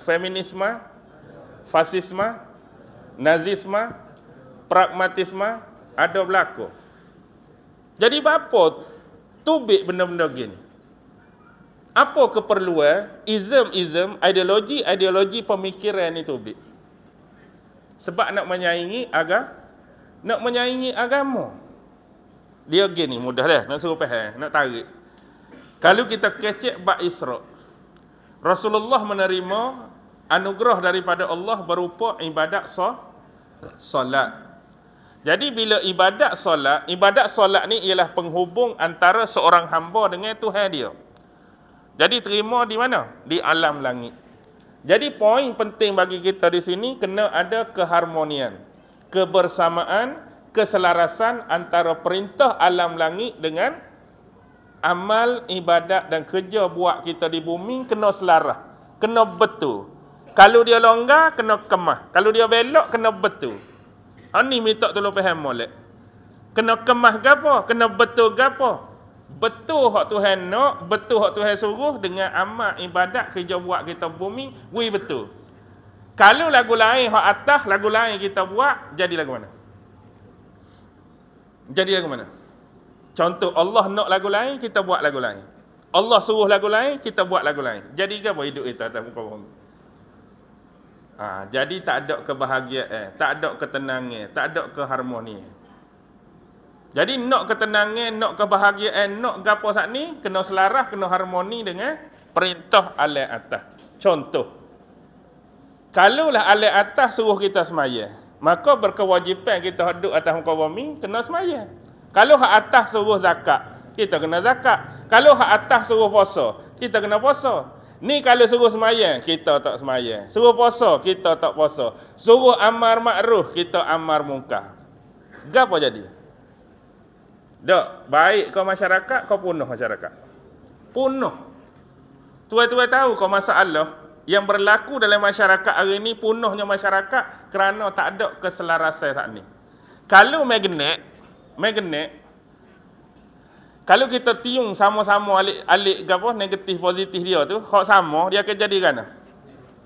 Feminisme? Fasisme? Nazisme? Pragmatisme? Ada berlaku. Jadi apa tubik benda-benda gini? Apa keperluan ism, ideologi pemikiran ni tubik? Sebab nak menyaingi agama. Dia gini, mudah dah, nak suruh faham, nak tarik. Kalau kita kecek bab Isra', Rasulullah menerima anugerah daripada Allah berupa ibadat solat. Jadi bila ibadat solat ni ialah penghubung antara seorang hamba dengan Tuhan dia. Jadi terima di mana? Di alam langit. Jadi poin penting bagi kita di sini kena ada keharmonian, kebersamaan, keselarasan antara perintah alam langit dengan amal, ibadat dan kerja buat kita di bumi kena selaras, kena betul. Kalau dia longgar, kena kemah. Kalau dia belok, kena betul. Ni minta tolong faham molek. Kena kemah gapo? Kena betul gapo? Betul hak Tuhan nak, betul hak Tuhan suruh dengan amal, ibadat, kerja buat kita bumi, betul. Kalau lagu lain hak atas, lagu lain kita buat, jadi lagu mana? Jadi lagu mana? Contoh, Allah nak lagu lain, kita buat lagu lain. Allah suruh lagu lain, kita buat lagu lain. Jadi gapo hidup kita atas muka bumi? Jadi tak ada kebahagiaan, tak ada ketenangan, tak ada keharmonian. Jadi nak ketenangan, nak kebahagiaan, nak gapo sat ni kena selaras, kena harmoni dengan perintah alam atas. Contoh, kalaulah alam atas suruh kita sembahyang, maka berkewajipan kita duduk atas muka bumi kena sembahyang. Kalau hak atas suruh zakat, kita kena zakat. Kalau hak atas suruh puasa, kita kena puasa. Ni kalau suruh semayang, kita tak semayang. Suruh puasa, kita tak puasa. Suruh amar makruf, kita amar mungkar. Gapo jadi? Dak, baik kau masyarakat, kau punuh masyarakat. Punuh. Tuan-tuan tahu kau masalah yang berlaku dalam masyarakat hari ni, punuhnya masyarakat kerana tak ada keselarasan saat ni. Kalau magnet, kalau kita tiung sama-sama alik gapo negatif positif dia tu, hak sama dia akan jadi kan?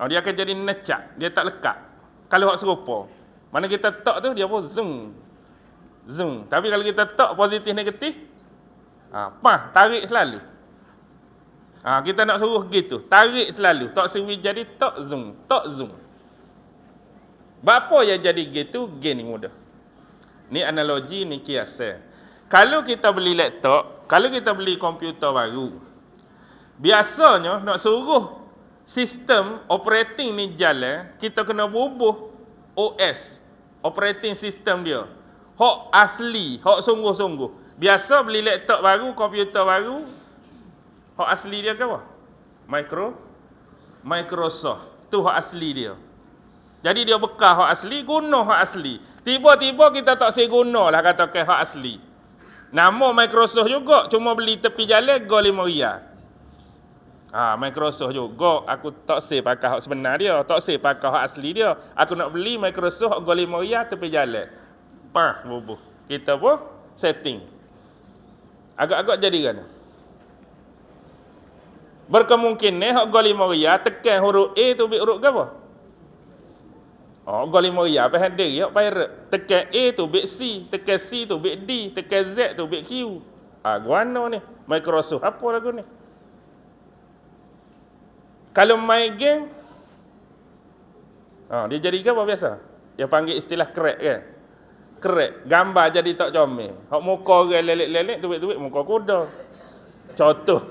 Dia akan jadi necak, dia tak lekat. Kalau hak serupa, mana kita tak tu dia pun zoom. Tapi kalau kita tak positif negatif, tarik selalu. Kita nak suruh gitu, tarik selalu. Tak sewi jadi tak zoom. Apa yang jadi gitu, gini mudah. Ni analogi, ni kiasan. Kalau kita beli laptop, kalau kita beli komputer baru, biasanya nak suruh sistem operating ni jalan, kita kena bubuh OS, operating system dia. Hak asli, hak sungguh-sungguh. Biasa beli laptop baru, komputer baru, hak asli dia ke apa? Microsoft. Tu hak asli dia. Jadi dia bekas hak asli, guna hak asli. Tiba-tiba kita tak segunalah kata ke hak asli. Nama Microsoft juga, cuma beli tepi jalan go RM5. Microsoft juga, aku tak say pakai hak sebenar dia, tak say pakai hak asli dia. Aku nak beli Microsoft go RM5 tepi jalan. Bubuh. Kita pun setting. Agak-agak jadi kan? Berkemungkinan hak go RM5 tekan huruf A tu bik huruf ke apa? Go RM5 apa hadir ya pirate. Tekan A tu bit C, tekan C tu bit D, tekan Z tu bit Q. Guano ni Microsoft apa lagu ni? Kalau main game dia jadi ke apa biasa? Dia panggil istilah crack kan? Crack, gambar jadi tak comel. Hak muka orang lelet-lelet tubik-tubik muka kuda. Contoh.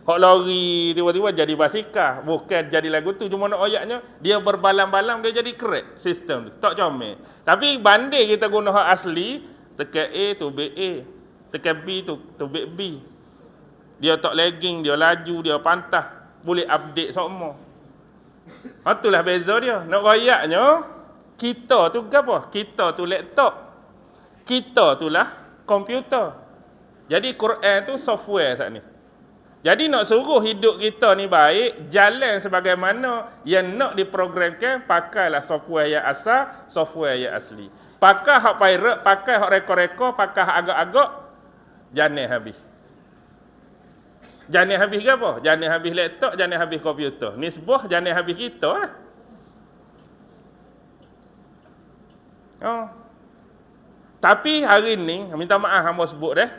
Hak lori tiba-tiba jadi basikal, bukan jadi lagu tu, cuma nak ayatnya dia berbalam-balam dia jadi crack sistem tu, tak comel. Tapi banding kita guna hak asli, tekan A tu bit A, tekan B tu bit B. Dia tak lagging, dia laju, dia pantah, boleh update semua. Itulah beza dia. Nak ayatnya kita tu apa? Kita tu laptop. Kita tu lah komputer. Jadi Quran tu software saat ni. Jadi nak suruh hidup kita ni baik, jalan sebagaimana yang nak diprogramkan, pakailah software yang asal, software yang asli. Pakai hak pirate, pakai hak rekod-rekod, pakai hak agak-agak, jangan habis. Jangan habis ke apa? Jangan habis laptop, jangan habis komputer. Nisbah jangan habis kita lah. Oh. Tapi hari ni, minta maaf hamba sebut dah.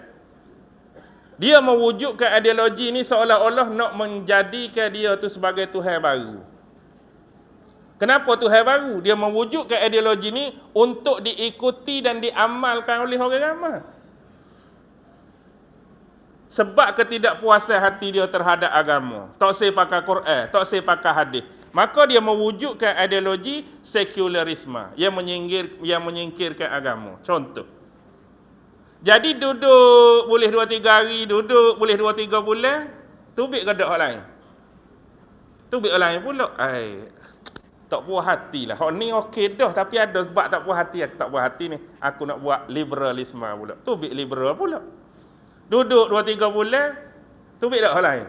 Dia mewujudkan ideologi ni seolah-olah nak menjadikan dia tu sebagai Tuhan baru. Kenapa Tuhan baru? Dia mewujudkan ideologi ni untuk diikuti dan diamalkan oleh orang ramai. Sebab ketidakpuasan hati dia terhadap agama. Tak say pakai Quran, tak say pakai hadis. Maka dia mewujudkan ideologi sekularisme yang menyingkirkan agama. Contoh. Jadi duduk boleh 2-3 hari, duduk boleh 2-3 bulan, tubik kedak orang lain. Tubik orang lain pula. Tak puas hati lah. Hak ni okey dah, tapi ada sebab tak puas hati. Aku tak puas hati ni. Aku nak buat liberalisme pula. Tubik liberal pula. Duduk 2-3 bulan, tubik dak orang lain.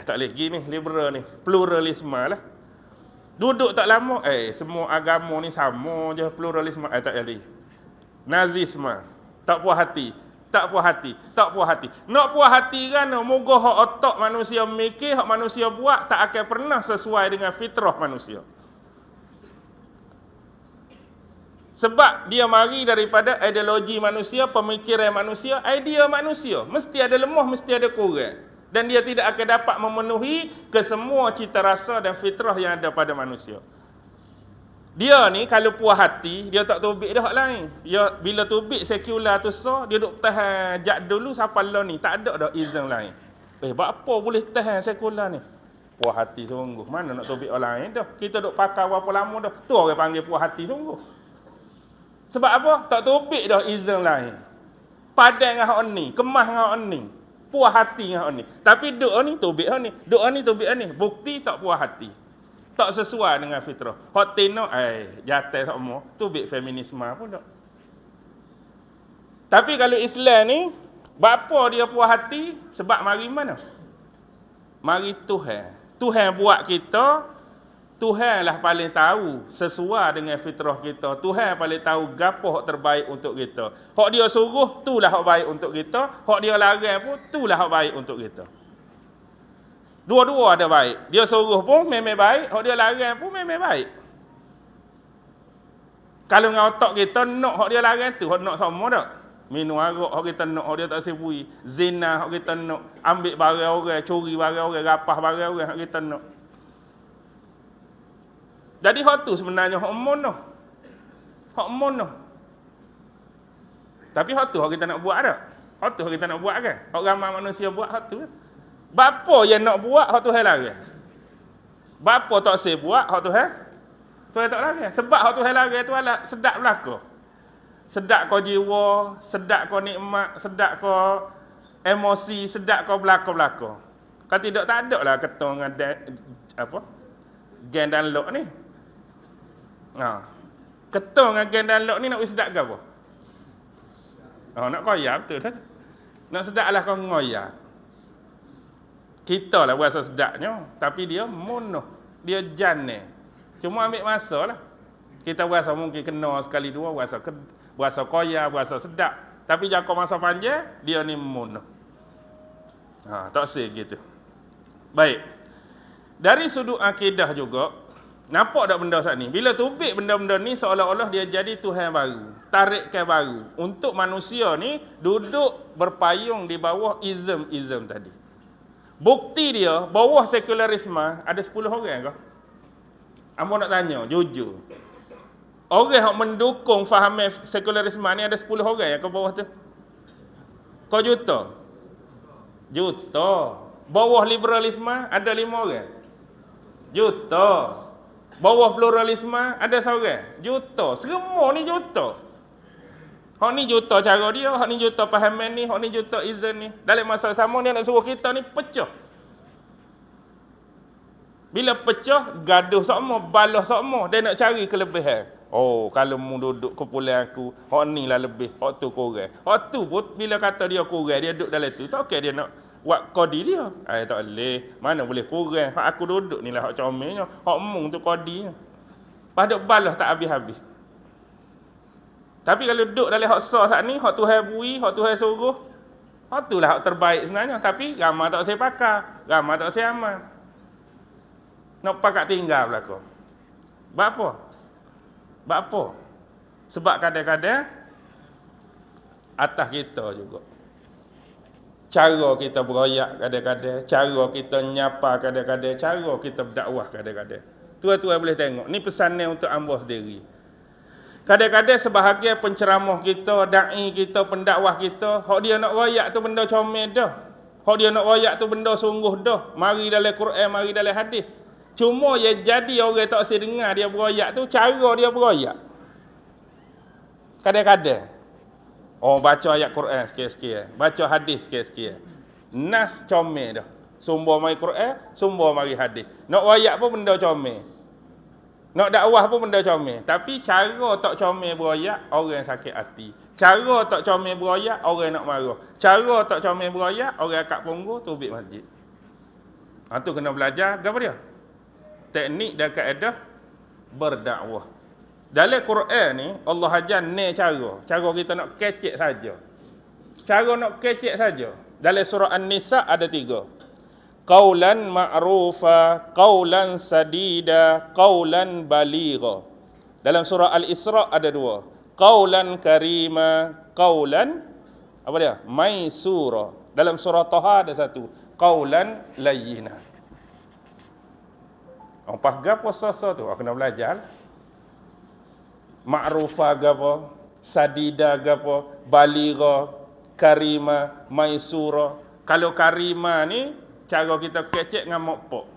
Tak boleh gini ni, liberal ni. Pluralisme lah. Duduk tak lama, semua agama ni sama je, pluralisme. Tak boleh. Nazisme. Tak puas hati. Tak puas hati. Tak puas hati. Nak puas hati kan, moga hak otak manusia mikir, hak manusia buat tak akan pernah sesuai dengan fitrah manusia. Sebab dia mari daripada ideologi manusia, pemikiran manusia, idea manusia. Mesti ada lemah, mesti ada kurang. Dan dia tidak akan dapat memenuhi kesemua cita rasa dan fitrah yang ada pada manusia. Dia ni kalau puas hati, dia tak tubik dah hak lain. Dia bila tubik sekular tu dia duk tahan jak dulu sampai lah ni, tak ada dah izin lain. Buat apa boleh tahan sekular ni? Puas hati sungguh. Mana nak tubik orang lain dah. Kita duk pakai berapa lama dah. Tu orang panggil puas hati sungguh. Sebab apa? Tak tubik dah izin lain. Padan dengan hak ni, kemas dengan hak ni. Puas hati dengan hak ni. Tapi duk ni tubik hak ni, duk ni tubik hak ni. Bukti tak puas hati. Tak sesuai dengan fitrah. Hak tino jatuh semua, tubik feminisme pun tak. Tapi kalau Islam ni, bapa dia puas hati sebab mari mana? Mari Tuhan. Tuhan buat kita, Tuhan lah paling tahu sesuai dengan fitrah kita. Tuhan paling tahu gapo hak terbaik untuk kita. Hak dia suruh, itulah hak baik untuk kita. Hak dia larang pun, itulah hak baik untuk kita. Dua-dua ada baik. Dia suruh pun memang baik, hak dia larang pun memang baik. Kalau dengan otak kita nak hak dia larang tu, hak nak sama tak? Minum arak hak kita nak, hak dia tak sibui. Zina hak kita nak, ambil barang orang, curi barang orang, rapah barang orang hak kita nak. Jadi hak tu sebenarnya hak mono. Hak mono. Tapi hak tu hak kita nak buat tak? Hak tu hak kita nak buat kan? Hak ramai manusia buat hak tu. Bapa yang nak buat hak Tuhan larang. Bapa tak say buat hak Tuhan tak larang. Sebab hak Tuhan larang tu adalah sedap belaka. Sedap kau jiwa, sedap kau nikmat, sedap kau emosi, sedap kau belaka-belaka. Kalau tidak tak ada lah ketong dengan gen dan lok ni. Ketong dengan gen dan lok ni nak sedap ke apa? Nak koyak betul tak? Nak sedap lah kau ngoyak. Kita lah berasa sedapnya, tapi dia mono, dia jane. Cuma ambil masa lah. Kita berasa mungkin kena sekali dua, berasa koyak, berasa sedap. Tapi jangka masa panjang, dia ni mono. Tak say gitu. Baik. Dari sudut akidah juga, nampak tak benda saat ni? Bila tubik benda-benda ni, seolah-olah dia jadi Tuhan baru. Tarikkan baru. Untuk manusia ni, duduk berpayung di bawah izm tadi. Bukti dia, bawah sekularisme ada 10 orang ke? Amba nak tanya, jujur. Orang yang mendukung faham sekularisme ni ada 10 orang yang ke bawah tu? Kau juta? Juta. Bawah liberalisme ada 5 orang? Juta. Bawah pluralisme ada seorang? Juta. Semua ni juta. Hak ni juta cara dia, hak ni juta pahaman ni, hak ni juta izin ni. Dalam masa sama dia nak suruh kita ni pecah. Bila pecah, gaduh sama, balah sama, dia nak cari kelebihan. Oh, kalau mu duduk kumpulan aku, hak ni lah lebih, hak tu kurang. Hak tu pun bila kata dia kurang, dia duduk dalam tu, tak okey dia nak buat kodi dia. Tak boleh. Mana boleh kurang. Hak aku duduk ni lah hak comelnya. Hak mung tu kodinya. Pada balah tak habis-habis. Tapi kalau duduk dalam hak sah saat ni, hak Tuhan bui, hak Tuhan suruh, hak tu lah hak terbaik sebenarnya. Tapi ramai tak saya pakar. Ramai tak saya amal. Nak pakat tinggal belakang. Sebab apa? Sebab apa? Sebab kadang-kadang atas kita juga. Cara kita beroyak kadang-kadang, cara kita nyapa kadang-kadang, cara kita berdakwah kadang-kadang. Tuan-tuan boleh tengok. Ni pesannya untuk hamba sendiri. Kadang-kadang sebahagian penceramah kita, da'i kita, pendakwah kita, hak dia nak royak tu benda comel dah. Hak dia nak royak tu benda sungguh dah. Mari dalam Quran, mari dalam hadis. Cuma ya jadi orang tak saya dengar dia beroyak tu, cara dia beroyak. Kadang-kadang baca ayat Quran sikit-sikit, baca hadis sikit-sikit. Nas comel dah. Sumber mari Quran, sumber mari hadis. Nak royak pun benda comel. Nak dakwah pun benda comel. Tapi cara tak comel beroyak, orang sakit hati. Cara tak comel beroyak, orang nak marah. Cara tak comel beroyak, orang akak punggu, tubik masjid. Tu kena belajar, apa dia? Teknik dan kaedah berdakwah. Dalam Quran ni, Allah ajar ni cara. Cara kita nak kecek saja. Cara nak kecek saja. Dalam surah An-Nisa ada 3. Qaulan ma'rufa, qaulan sadida, qaulan baligha. Dalam surah Al-Isra ada 2. Qaulan karima, qaulan apa dia? Maisura. Dalam surah Taha ada 1. Qaulan layyina. Apa gapo sasa tu? Kena belajar. Ma'rufa gapo, sadida gapo, baligha, karima, maisura. Kalau karima ni cara kita kecek dengan mokpok.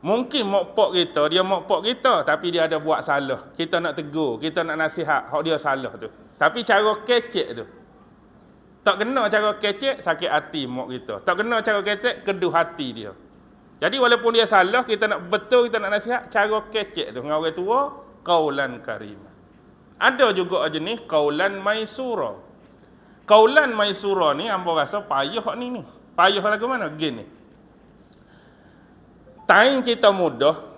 Mungkin mokpok kita, dia mokpok kita tapi dia ada buat salah. Kita nak tegur, kita nak nasihat hak dia salah tu. Tapi cara kecek tu tak kena cara kecek, sakit hati mok kita. Tak kena cara kecek, keduh hati dia. Jadi walaupun dia salah, kita nak betul, kita nak nasihat, cara kecek tu dengan orang tua, qaulan karimah. Ada juga jenis qaulan maisura. Qaulan maisura ni hamba rasa payah hak ni. Payah lagu mana? Gini. Time kita mudah,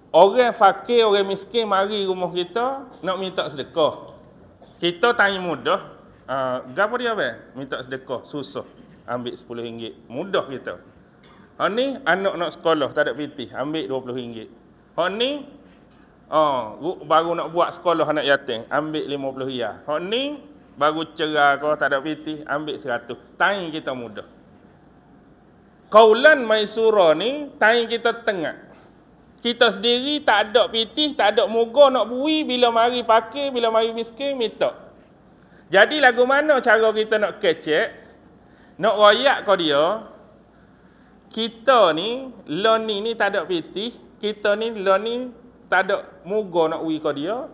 orang fakir, orang miskin mari rumah kita nak minta sedekah. Kita time mudah, gapo dia minta sedekah, susah. Ambil RM10. Mudah kita. Hak ni anak nak sekolah tak ada piti, ambil RM20. Hak ni baru nak buat sekolah anak yatim, ambil RM50. Hak ni baru cerai kau tak ada piti, ambil RM100. Time kita mudah. Qaulan maisura ni time kita tengah. Kita sendiri tak ada piti, tak ada moga nak bui, bila mari pakai, bila mari miskin minta. Jadi lagu mana cara kita nak kecek, nak royak kau dia? Kita ni, loni ni tak ada piti, kita ni loni tak ada moga nak bui kau dia.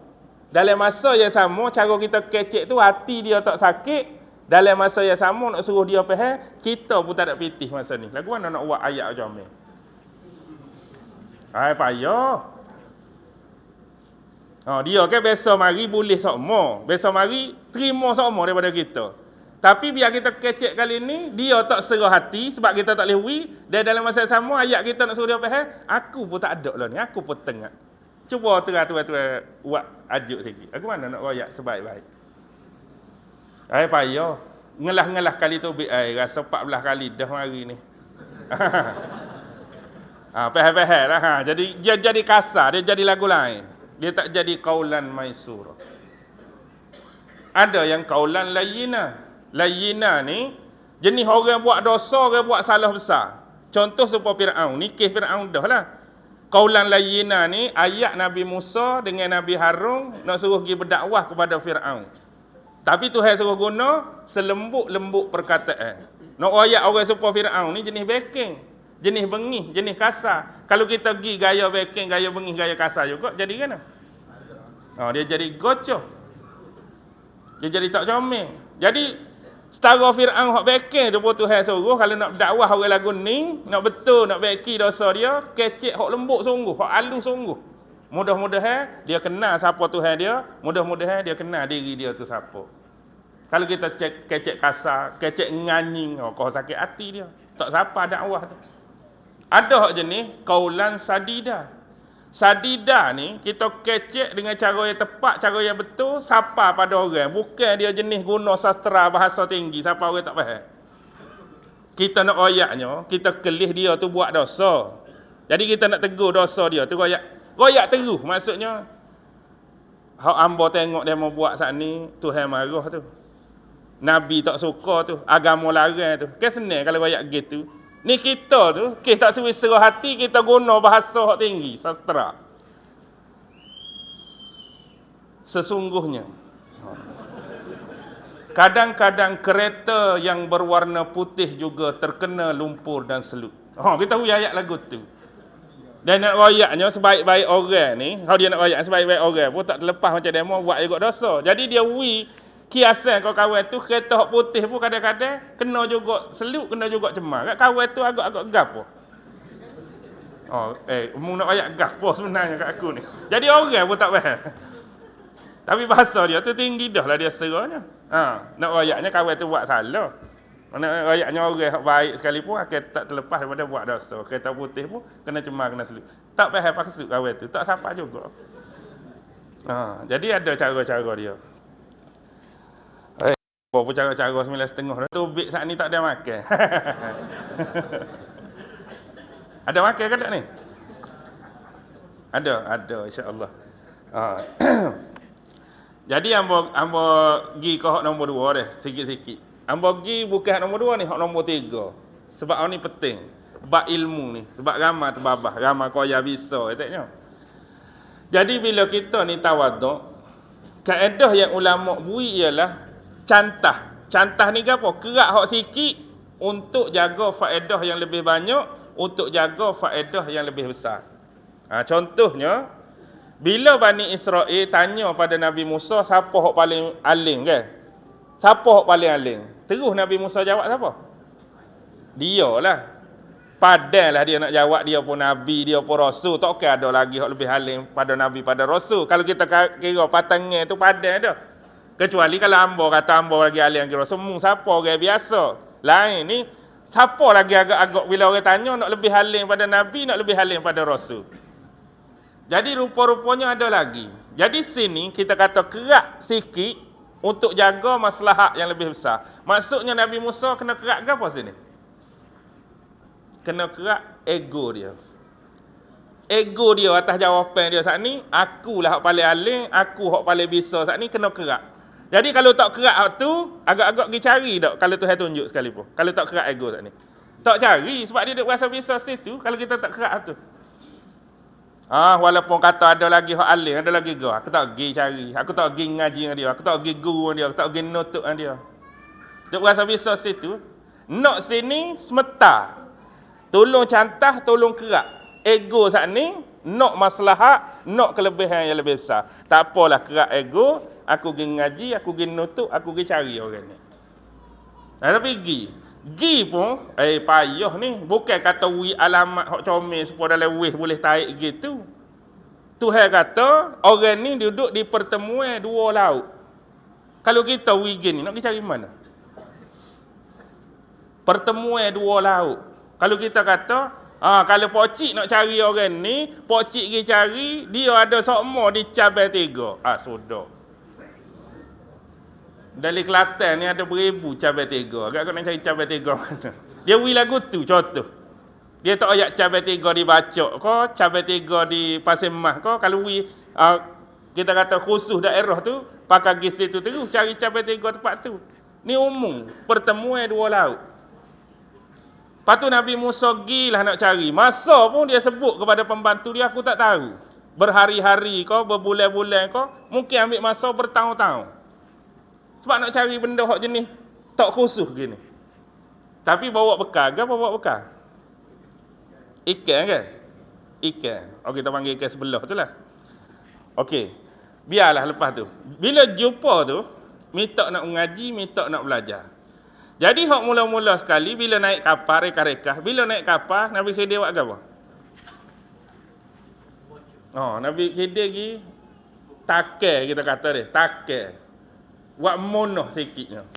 Dalam masa yang sama, cara kita kecek tu hati dia tak sakit. Dalam masa yang sama nak suruh dia faham, kita pun tak ada pitih masa ni. Lagu mana nak buat ayat macam ni? Payah. Dia kan biasa mari boleh sama. Biasa mari terima sama daripada kita. Tapi biar kita kecek kali ni, dia tak serah hati sebab kita tak boleh hui. Dan dalam masa yang sama, ayat kita nak suruh dia faham, aku pun tak ada lah ni, aku pun tengah. Cuba tuan-tuan buat ajuk sikit. Aku mana nak royak sebaik-baik. Payah. Ngelah-ngelah kali tu rasa 14 kali dah mari ni. Faham-faham lah. Jadi dia jadi kasar, dia jadi lagu lain. Dia tak jadi qaulan maisura. Ada yang qaulan layyina. Layyina ni jenis orang buat dosa, orang buat salah besar. Contoh supaya Firaun, nikah Firaun dah lah. Qaulan layyina ni ayat Nabi Musa dengan Nabi Harun nak suruh pergi berdakwah kepada Firaun. Tapi Tuhan suruh guna selembut-lembut perkataan. Nak royak orang supaya Firaun ni jenis backing, jenis bengih, jenis kasar. Kalau kita pergi gaya backing, gaya bengih, gaya kasar juga, jadi kan? Dia jadi gocoh. Dia jadi tak comel. Jadi setara Firaun hak backing tu pun Tuhan suruh kalau nak dakwah orang lagu ni, nak betul, nak backing dosa dia, kecek hak lembut sungguh, hak halus sungguh. Mudah-mudahan dia kenal siapa Tuhan dia, mudah-mudahan dia kenal diri dia tu siapa. Kalau kita kecek kasar, kecek nganying, kau sakit hati dia. Tak siapa dakwah tu. Ada hak jenis kaulan sadida. Sadida ni kita kecek dengan cara yang tepat, cara yang betul, sapa pada orang. Bukan dia jenis guna sastra bahasa tinggi, siapa orang tak faham. Kita nak royaknya, kita kelih dia tu buat dosa. Jadi kita nak tegur dosa dia tu royak. Royak terus maksudnya hak hamba tengok dia mau buat saat ni, Tuhan marah tu. Nabi tak suka tu, agama larang tu. Kan senang kalau royak gitu. Ni kita tu, kita tak suruh serah hati, kita guna bahasa hak tinggi, sastra. Sesungguhnya, kadang-kadang kereta yang berwarna putih juga terkena lumpur dan selut. Kita hui ayat lagu tu. Dan nak royaknya sebaik-baik orang ni, kalau dia nak royak sebaik-baik orang pun tak terlepas macam demo buat juga dosa. Jadi dia hui kiasan kau kawan tu, kereta hak putih pun kadang-kadang kena juga selut, kena juga cemar. Kat kawan tu agak-agak gapo. Mu nak royak gapo sebenarnya kat aku ni. Jadi orang pun tak faham. Tapi bahasa dia tu tinggi dah lah dia serahnya. Nak royaknya kawan tu buat salah. Nak royaknya orang hak baik sekalipun akan tak terlepas daripada buat dosa. Kereta putih pun kena cemar, kena selut. Tak faham maksud kawan tu, tak siapa juga. Jadi ada cara-cara dia. Apa cara-cara 9.30 dah tu bik saat ni tak ada makan. Ada makan ke tak ni? Ada insya-Allah. Jadi hamba pergi ke hak nombor 2 dah, sikit-sikit. Hamba pergi bukan hak nombor 2 ni, hak nombor 3. Sebab ni penting. Bab ilmu ni, sebab ramai terbabah, ramai koya bisa katanya. Jadi bila kita ni tawaduk, kaedah yang ulama bui ialah cantah. Cantah ni apa? Kerak hak sikit untuk jaga faedah yang lebih banyak, untuk jaga faedah yang lebih besar. Contohnya, bila Bani Israel tanya pada Nabi Musa, siapa hak paling alim kan? Siapa hak paling alim? Terus Nabi Musa jawab siapa? Dia lah. Padahlah dia nak jawab, dia pun Nabi, dia pun Rasul. Tak ada lagi hak lebih alim pada Nabi, pada Rasul. Kalau kita kira patangnya tu padan dah. Kecuali kalau hamba kata hamba lagi alim kira semua siapa orang biasa. Lain ni siapa lagi agak-agak bila orang tanya nak lebih alim pada Nabi, nak lebih alim pada Rasul. Jadi rupa-rupanya ada lagi. Jadi sini kita kata kerak sikit untuk jaga maslahat yang lebih besar. Maksudnya Nabi Musa kena kerak ke apa sini? Kena kerak ego dia. Ego dia atas jawapan dia saat ni, akulah hak paling alim, aku hak paling bisa saat ni, kena kerak. Jadi kalau tak kerak hak tu, agak-agak pergi cari tak kalau Tuhan tunjuk sekalipun. Kalau tak kerak ego saat ni. Tak cari sebab dia duk rasa bisa situ kalau kita tak kerak hak tu. Walaupun kata ada lagi hak alim, ada lagi go, aku tak pergi cari, aku tak pergi ngaji dengan dia, aku tak pergi guru dengan dia, aku tak pergi nutuk dengan dia. Duk rasa bisa situ. Nak sini semeta. Tolong cantah, tolong kerak. Ego saat ni, nak maslahat, nak kelebihan yang lebih besar. Tak apalah kerak ego, aku pergi ngaji, aku pergi nutuk, aku pergi cari orang ni. Tapi Gi pun, payah ni. Bukan kata wi alamat hak comel supaya dalam wih boleh tarik gitu. Tuhan kata, orang ni duduk di pertemuan dua laut. Kalau kita wi gini, nak pergi cari mana? Pertemuan dua laut. Kalau kita kata, kalau pocik nak cari orang ni, pocik pergi cari, dia ada sokmo di cabang 3. Sudah. Dari Kelantan ni ada beribu cabang 3. Agak nak cari cabang 3 mana? Dia wi lagu tu, contoh. Dia tak ayat cabang 3 dibaca ke, cabang 3 di Pasir Mas ke. Kalau wi, kita kata khusus daerah tu, pakai gisi tu terus cari cabang 3 tempat tu. Ni umum, pertemuan dua laut. Lepas tu Nabi Musa gilah nak cari. Masa pun dia sebut kepada pembantu dia, aku tak tahu. Berhari-hari ke, berbulan-bulan ke, mungkin ambil masa bertahun-tahun. Sebab nak cari benda hak jenis tak khusus gini. Tapi bawa bekal ke apa bawa bekal? Ikan ke? Ikan. Kita panggil ikan sebelah tu lah. Okey. Biarlah lepas tu. Bila jumpa tu, minta nak mengaji, minta nak belajar. Jadi hak mula-mula sekali bila naik kapal reka-reka, bila naik kapal Nabi Khidir buat apa? Nabi Khidir pergi takal, kita kata dia, takal. Wak monoh sikitnya.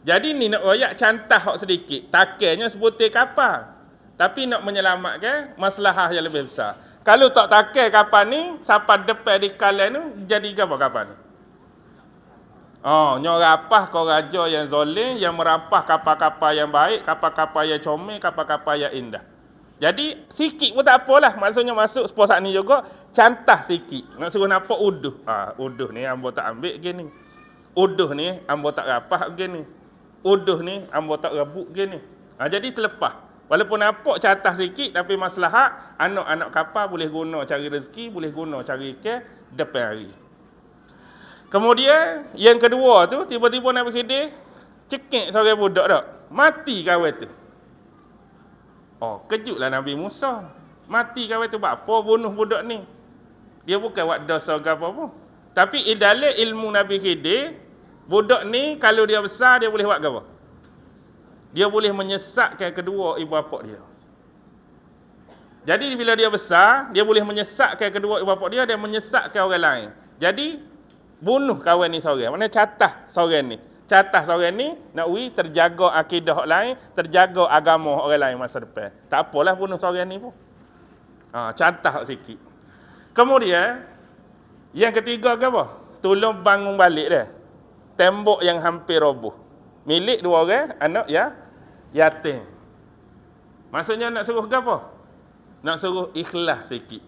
Jadi ni nak royak cantah hak sedikit. Takainya sebutir kapal. Tapi nak menyelamatkan masalah yang lebih besar. Kalau tak takai kapal ni, sampai depan di kalan tu, jadi apa kapal ni? Oh, nyorapah kau raja yang zalim, yang merampah kapal-kapal yang baik, kapal-kapal yang comel, kapal-kapal yang indah. Jadi, sikit pun tak apalah. Maksudnya masuk sepuas ni juga, cantah sikit. Nak suruh nampak uduh. Uduh ni, ambo tak ambil gini. Uduh ni, ambo tak rapah gini. Uduh ni, ambo tak rebuk gini. Jadi terlepas. Walaupun nampak cantah sikit, tapi maslahat, anak-anak kapal boleh guna cari rezeki, boleh guna cari ikan depan hari. Kemudian, yang kedua tu, tiba-tiba Nabi Khidir cekik seorang budak tak? Mati kawan tu. Oh, kejutlah Nabi Musa. Mati kawan tu, apa bunuh budak ni? Dia bukan buat dosa ke apa-apa. Tapi dalam ilmu Nabi Khidir, budak ni kalau dia besar, dia boleh buat apa? Dia boleh menyesatkan kedua ibu bapa dia. Jadi bila dia besar, dia boleh menyesatkan kedua ibu bapa dia dan menyesatkan orang lain. Jadi, bunuh kawan ni seorang. Mana catah seorang ni. Catah seorang ni, nak terjaga akidah orang lain, terjaga agama orang lain masa depan. Tak apalah bunuh seorang ni pun. Catah sikit. Kemudian, yang ketiga ke apa? Tolong bangun balik dia. Tembok yang hampir roboh. Milik dua orang, anak yatim. Maksudnya nak suruh ke apa? Nak suruh ikhlas sikit.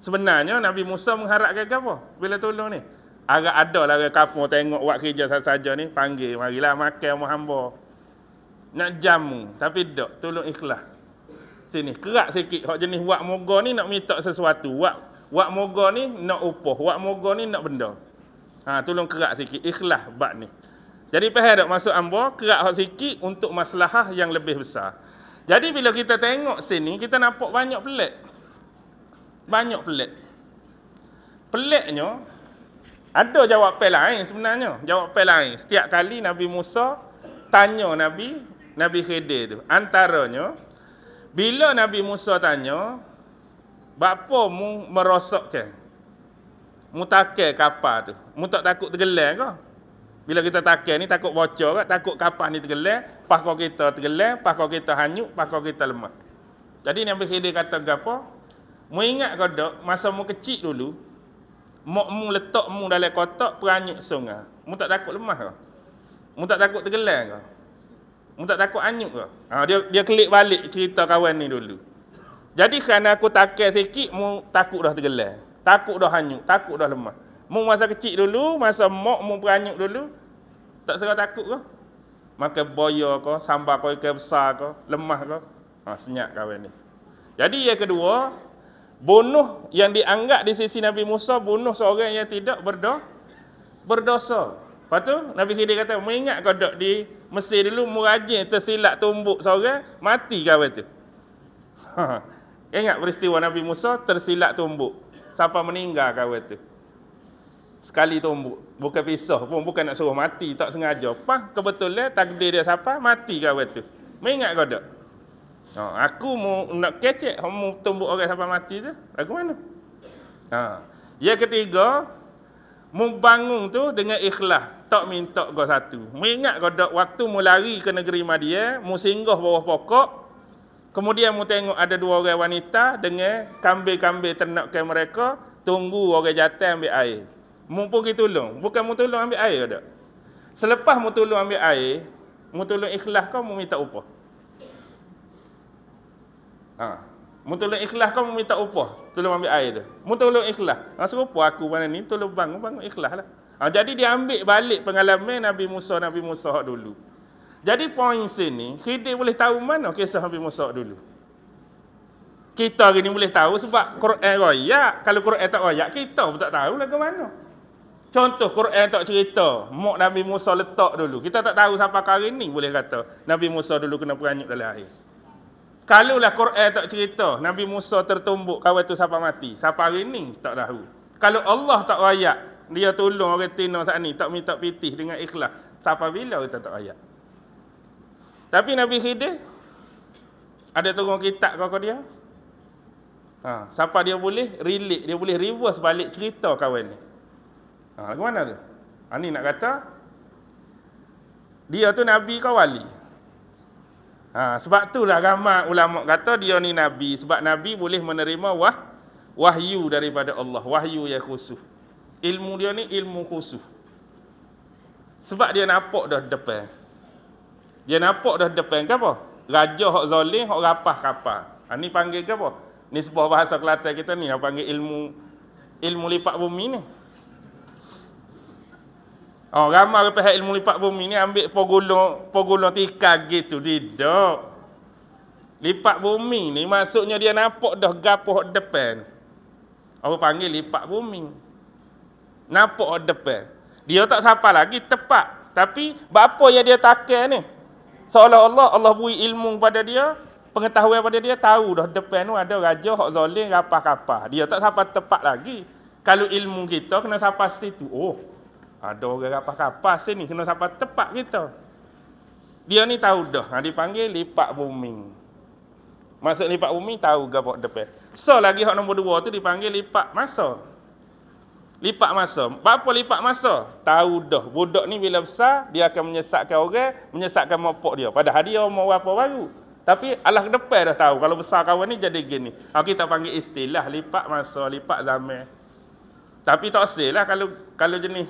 Sebenarnya Nabi Musa mengharapkan ke apa? Bila tolong ni. Agak ada lah orang kapur tengok buat kerja saja ni, panggil, marilah makan sama hamba. Nak jamu, tapi tak, tolong ikhlas. Sini, kerak sikit. Hak jenis wak moga ni nak minta sesuatu. Wak moga ni nak upah, wak moga ni nak benda. Tolong kerak sikit, ikhlas bab ni. Jadi faham tak maksud hamba? Kerak hak sikit untuk maslahah yang lebih besar. Jadi bila kita tengok sini, kita nampak banyak pelik. Banyak pelik. Peliknya, ada jawapan lain sebenarnya. Jawapan lain. Setiap kali Nabi Musa tanya Nabi Khidir tu. Antaranya, bila Nabi Musa tanya, bapa mu merosakkan? Mu takai kapal tu. Mu tak takut tenggelam ke? Bila kita takai ni takut bocor ke? Takut kapal ni tenggelam, pakau kita tenggelam, pakau kita hanyut, pakau kita lemah. Jadi Nabi Khidir kata apa? Mu ingat ke tak, masa mu kecil dulu, mak mu letak mu dalam kotak peranyut sungai. Mu tak takut lemah ke? Mu tak takut tenggelam ke? Mu tak takut hanyut ke? Dia kelik balik cerita kawan ni dulu. Jadi kerana aku takai sikit, mu takut dah tenggelam. Takut dah hanyut, takut dah lemah. Mu masa kecil dulu, masa mak mu peranyut dulu, tak serah takut ke? Makan boya ke, sambal kau ikan besar ke, lemah ke? Senyap kawan ni. Jadi yang kedua, bunuh yang dianggap di sisi Nabi Musa, bunuh seorang yang tidak berdosa. Lepas tu Nabi Khidir kata, mengingat kau dok di Mesir dulu, murajin tersilap tumbuk seorang, mati kawan tu. Ingat peristiwa Nabi Musa tersilap tumbuk, sampai meninggal kawan tu. Sekali tumbuk, bukan pisah pun, bukan nak suruh mati, tak sengaja. Kebetulan takdir dia siapa, mati kawan tu. Mengingat kau dok? Aku mau nak kecek, mau tumbuk orang sampai mati tu, aku mana? Yang ketiga, mu bangun tu dengan ikhlas, tak minta kau satu. Mu ingat kau dak waktu mu lari ke negeri Madian, mu singgah bawah pokok, kemudian mu tengok ada dua orang wanita dengan kambing-kambing ternakan mereka, tunggu orang jantan ambil air. Mu pergi tolong, bukan mu tolong ambil air dak. Selepas mu tolong ambil air, mu tolong ikhlas kau, mu minta upah. Mu tolong ikhlas kau, mu minta upah, tolong ambil air tu. Mu tolong ikhlas. Serupa aku mana ni, tolong bangun ikhlas lah. Jadi dia ambil balik pengalaman Nabi Musa dulu. Jadi poin sini, Khidir boleh tahu mana kisah Nabi Musa dulu. Kita hari ni boleh tahu sebab Quran royak. Kalau Quran tak royak, kita pun tak tahu lah ke mana. Contoh Quran tak cerita, mak Nabi Musa letak dulu. Kita tak tahu sampai hari ni boleh kata Nabi Musa dulu kena peranyut dalam air. Kalaulah Quran tak cerita, Nabi Musa tertumbuk kawan tu sampai mati. Sampai hari ni tak tahu. Kalau Allah tak royak, dia tolong orang Tino saat ni, tak minta pitih dengan ikhlas. Sampai bila kita tak royak? Tapi Nabi Khidir ada turun kitab kau dia. Sampai dia boleh relate, dia boleh reverse balik cerita kawan ni. Ke mana tu? Ni nak kata Dia tu nabi ke wali? Sebab itulah ramai ulama kata dia ni nabi. Sebab nabi boleh menerima wahyu daripada Allah. Wahyu yang khusus. Ilmu dia ni ilmu khusus. Sebab dia nampak dah depan. Dia nampak dah depan ke apa? Raja hak zalim, hak rapah kapal. Ni panggil ke apa? Ni sebuah bahasa Kelantan kita ni, panggil ilmu lipat bumi ni. Ramai pihak ilmu lipat bumi ni ambil pogulung tikar gitu. Tidak. Lipat bumi ni maksudnya dia nampak dah gapo hak depan. Apa panggil lipat bumi. Nampak hak depan. Dia tak sampai lagi tepat. Tapi apa yang dia takkan ni? Seolah-olah Allah beri ilmu pada dia, pengetahuan pada dia, tahu dah depan tu ada raja hak zalim rapah kapal. Dia tak sampai tepat lagi. Kalau ilmu kita kena sampai situ. Ada orang rapah kapal sini, kena sampai tepat kita. Dia ni tahu dah. Dipanggil lipat bumi. Maksud lipat bumi tahu gapo depan. So lagi hak nombor 2 tu dipanggil lipat masa. Lipat masa. Apa lipat masa? Tahu dah. Budak ni bila besar, dia akan menyesatkan orang, menyesatkan mak pak dia. Padahal dia umur berapa baru. Tapi alah ke depan dah tahu. Kalau besar kawan ni jadi gini. Kita panggil istilah lipat masa, lipat zaman. Tapi tak sel lah kalau jenis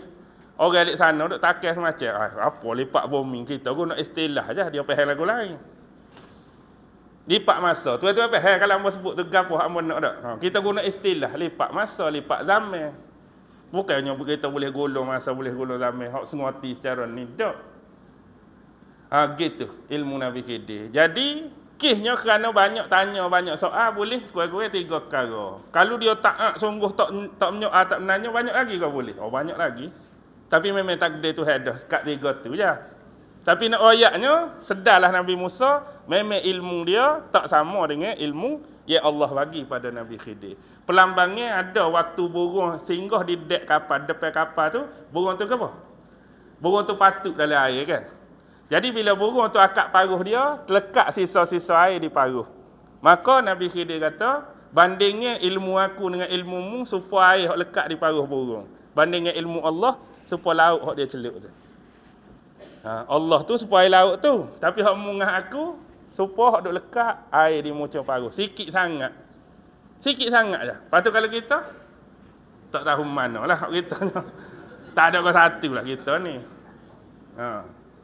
orang alik sana duk takkan semacam. Apa lipat bumi kita guna istilah je. Dia faham lagu lain. Lipat masa. Tuan-tuan faham kalau hamba sebut tu gapo hak hamba nak tak? Kita guna istilah lipat masa, lipat zaman. Bukannya kita boleh golong masa, boleh golong zaman. Hak sengerti secara ni. Tak. Gitu ilmu Nabi Khidir. Jadi, kisahnya kerana banyak tanya, banyak soal, boleh kurang-kurang 3 perkara. Kalau dia taat sungguh tak menyoal, tak menanya, banyak lagi kau boleh. Banyak lagi. Tapi memang takdir tu ada. Sekat 3 tu je. Tapi nak ayatnya, sedarlah Nabi Musa, memang ilmu dia tak sama dengan ilmu yang Allah bagi pada Nabi Khidir. Pelambangnya ada waktu burung singgah di dek kapal, depan kapal tu, burung tu ke apa? Burung tu patut dalam air kan? Jadi bila burung tu akak paruh dia, terlekat sisa-sisa air di paruh. Maka Nabi Khidir kata, bandingnya ilmu aku dengan ilmumu supaya air hak lekat di paruh burung. Bandingnya ilmu Allah supaya laut hak dia celup tu. Allah tu supaya laut tu. Tapi hak mungah aku supaya hak duk lekat air di muka paruh. Sikit sangat. Sikit sangat je. Lepas tu kalau kita tak tahu mana lah hak kita. Tak ada kau satu lah kita ni.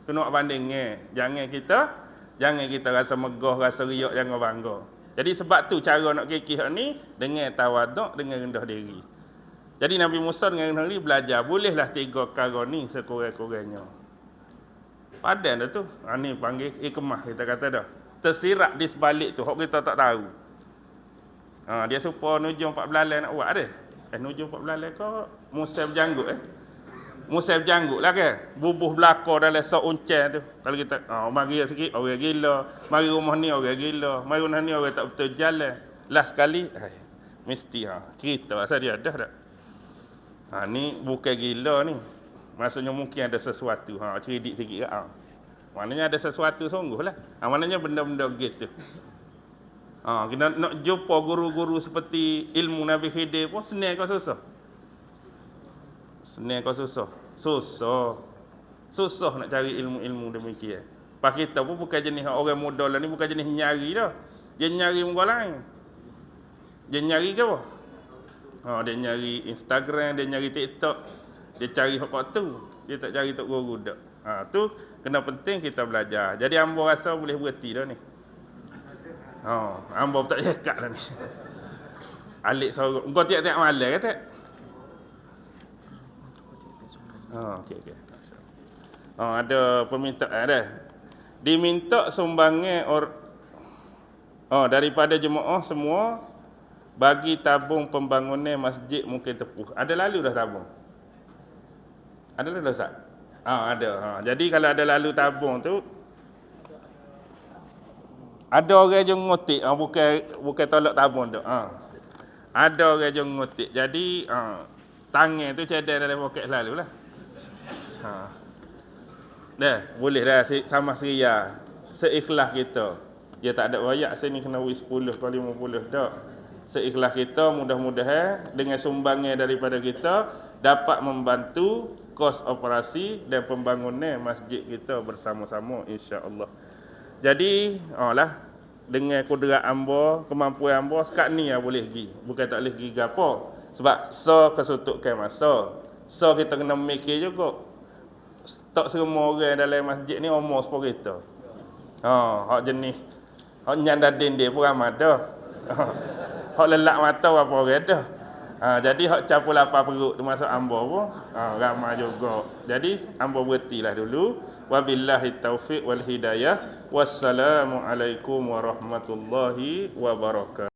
Tu nak bandingnya. Jangan kita rasa megah, rasa riak, jangan bangga. Jadi sebab tu cara nak kikih ni dengan tawaduk, dengan rendah diri. Jadi Nabi Musa dengan rendah diri belajar. Bolehlah 3 perkara ni sekurang-kurangnya. Padan dah tu. Ni panggil hikmah kita kata dah. Tersirat di sebalik tu. Hak kita tak tahu. Dia supaya nujung 14 nak buat ada. Nujung 14 kau Musa berjanggut Musa berjanggut lah ke. Bubuh belakang dalam seuncang tu. Kalau kita mari sikit orang gila. Mari rumah ni orang gila. Mari rumah ni orang tak betul jalan. Last sekali mesti cerita pasal dia dah tak. Ni bukan gila ni. Maksudnya mungkin ada sesuatu. Cerdik sikit ke. Maknanya ada sesuatu sungguh lah. Maknanya benda-benda gitu. Kita nak jumpa guru-guru seperti ilmu Nabi Khidir pun senang kau susah. Senang kau susah. Susah nak cari ilmu-ilmu demikian. Pak kita pun bukan jenis orang muda lah ni, bukan jenis nyari dah. Dia nyari muka lain. Dia nyari ke apa? Dia nyari Instagram, dia nyari TikTok. Dia cari hak tu. Dia tak cari tok guru dak. Tu kena penting kita belajar. Jadi hamba rasa boleh berhenti dah ni. Hamba tak cakap dah ni. Alik sorok. Engkau tiap-tiap malam ke tak? Okey. Ada permintaan dah. Diminta sumbangan daripada jemaah semua bagi tabung pembangunan masjid Mungkin Tepuh. Ada lalu dah tabung? Ada lalu dah tak? Ada. Jadi kalau ada lalu tabung tu, ada orang je ngotik, bukan tolak tabung tu. Ada orang je ngotik. Jadi tangan tu cadar dalam poket selalu lah. Dah, boleh dah sama seria. Seikhlas kita. Dia tak ada royak sini kena 10 kali 50 tak. seikhlas kita, mudah-mudahan dengan sumbangan daripada kita dapat membantu kos operasi dan pembangunan masjid kita bersama-sama, insya-Allah. Jadi, dengan kudrat hamba, kemampuan hamba sekat ni boleh pergi. Bukan tak boleh pergi ke apa. Sebab kesuntukkan masa. Kita kena mikir juga. Tak semua orang dalam masjid ni umur seperti kita. Hak jenis hak nyanda dinding pun ramai dah. Hak lelak mata berapa orang dah. Jadi hak campur lapar perut termasuk hamba pun ramai juga. Jadi hamba berhentilah dulu. Wabillahi taufiq wal hidayah. Wassalamualaikum warahmatullahi wabarakatuh.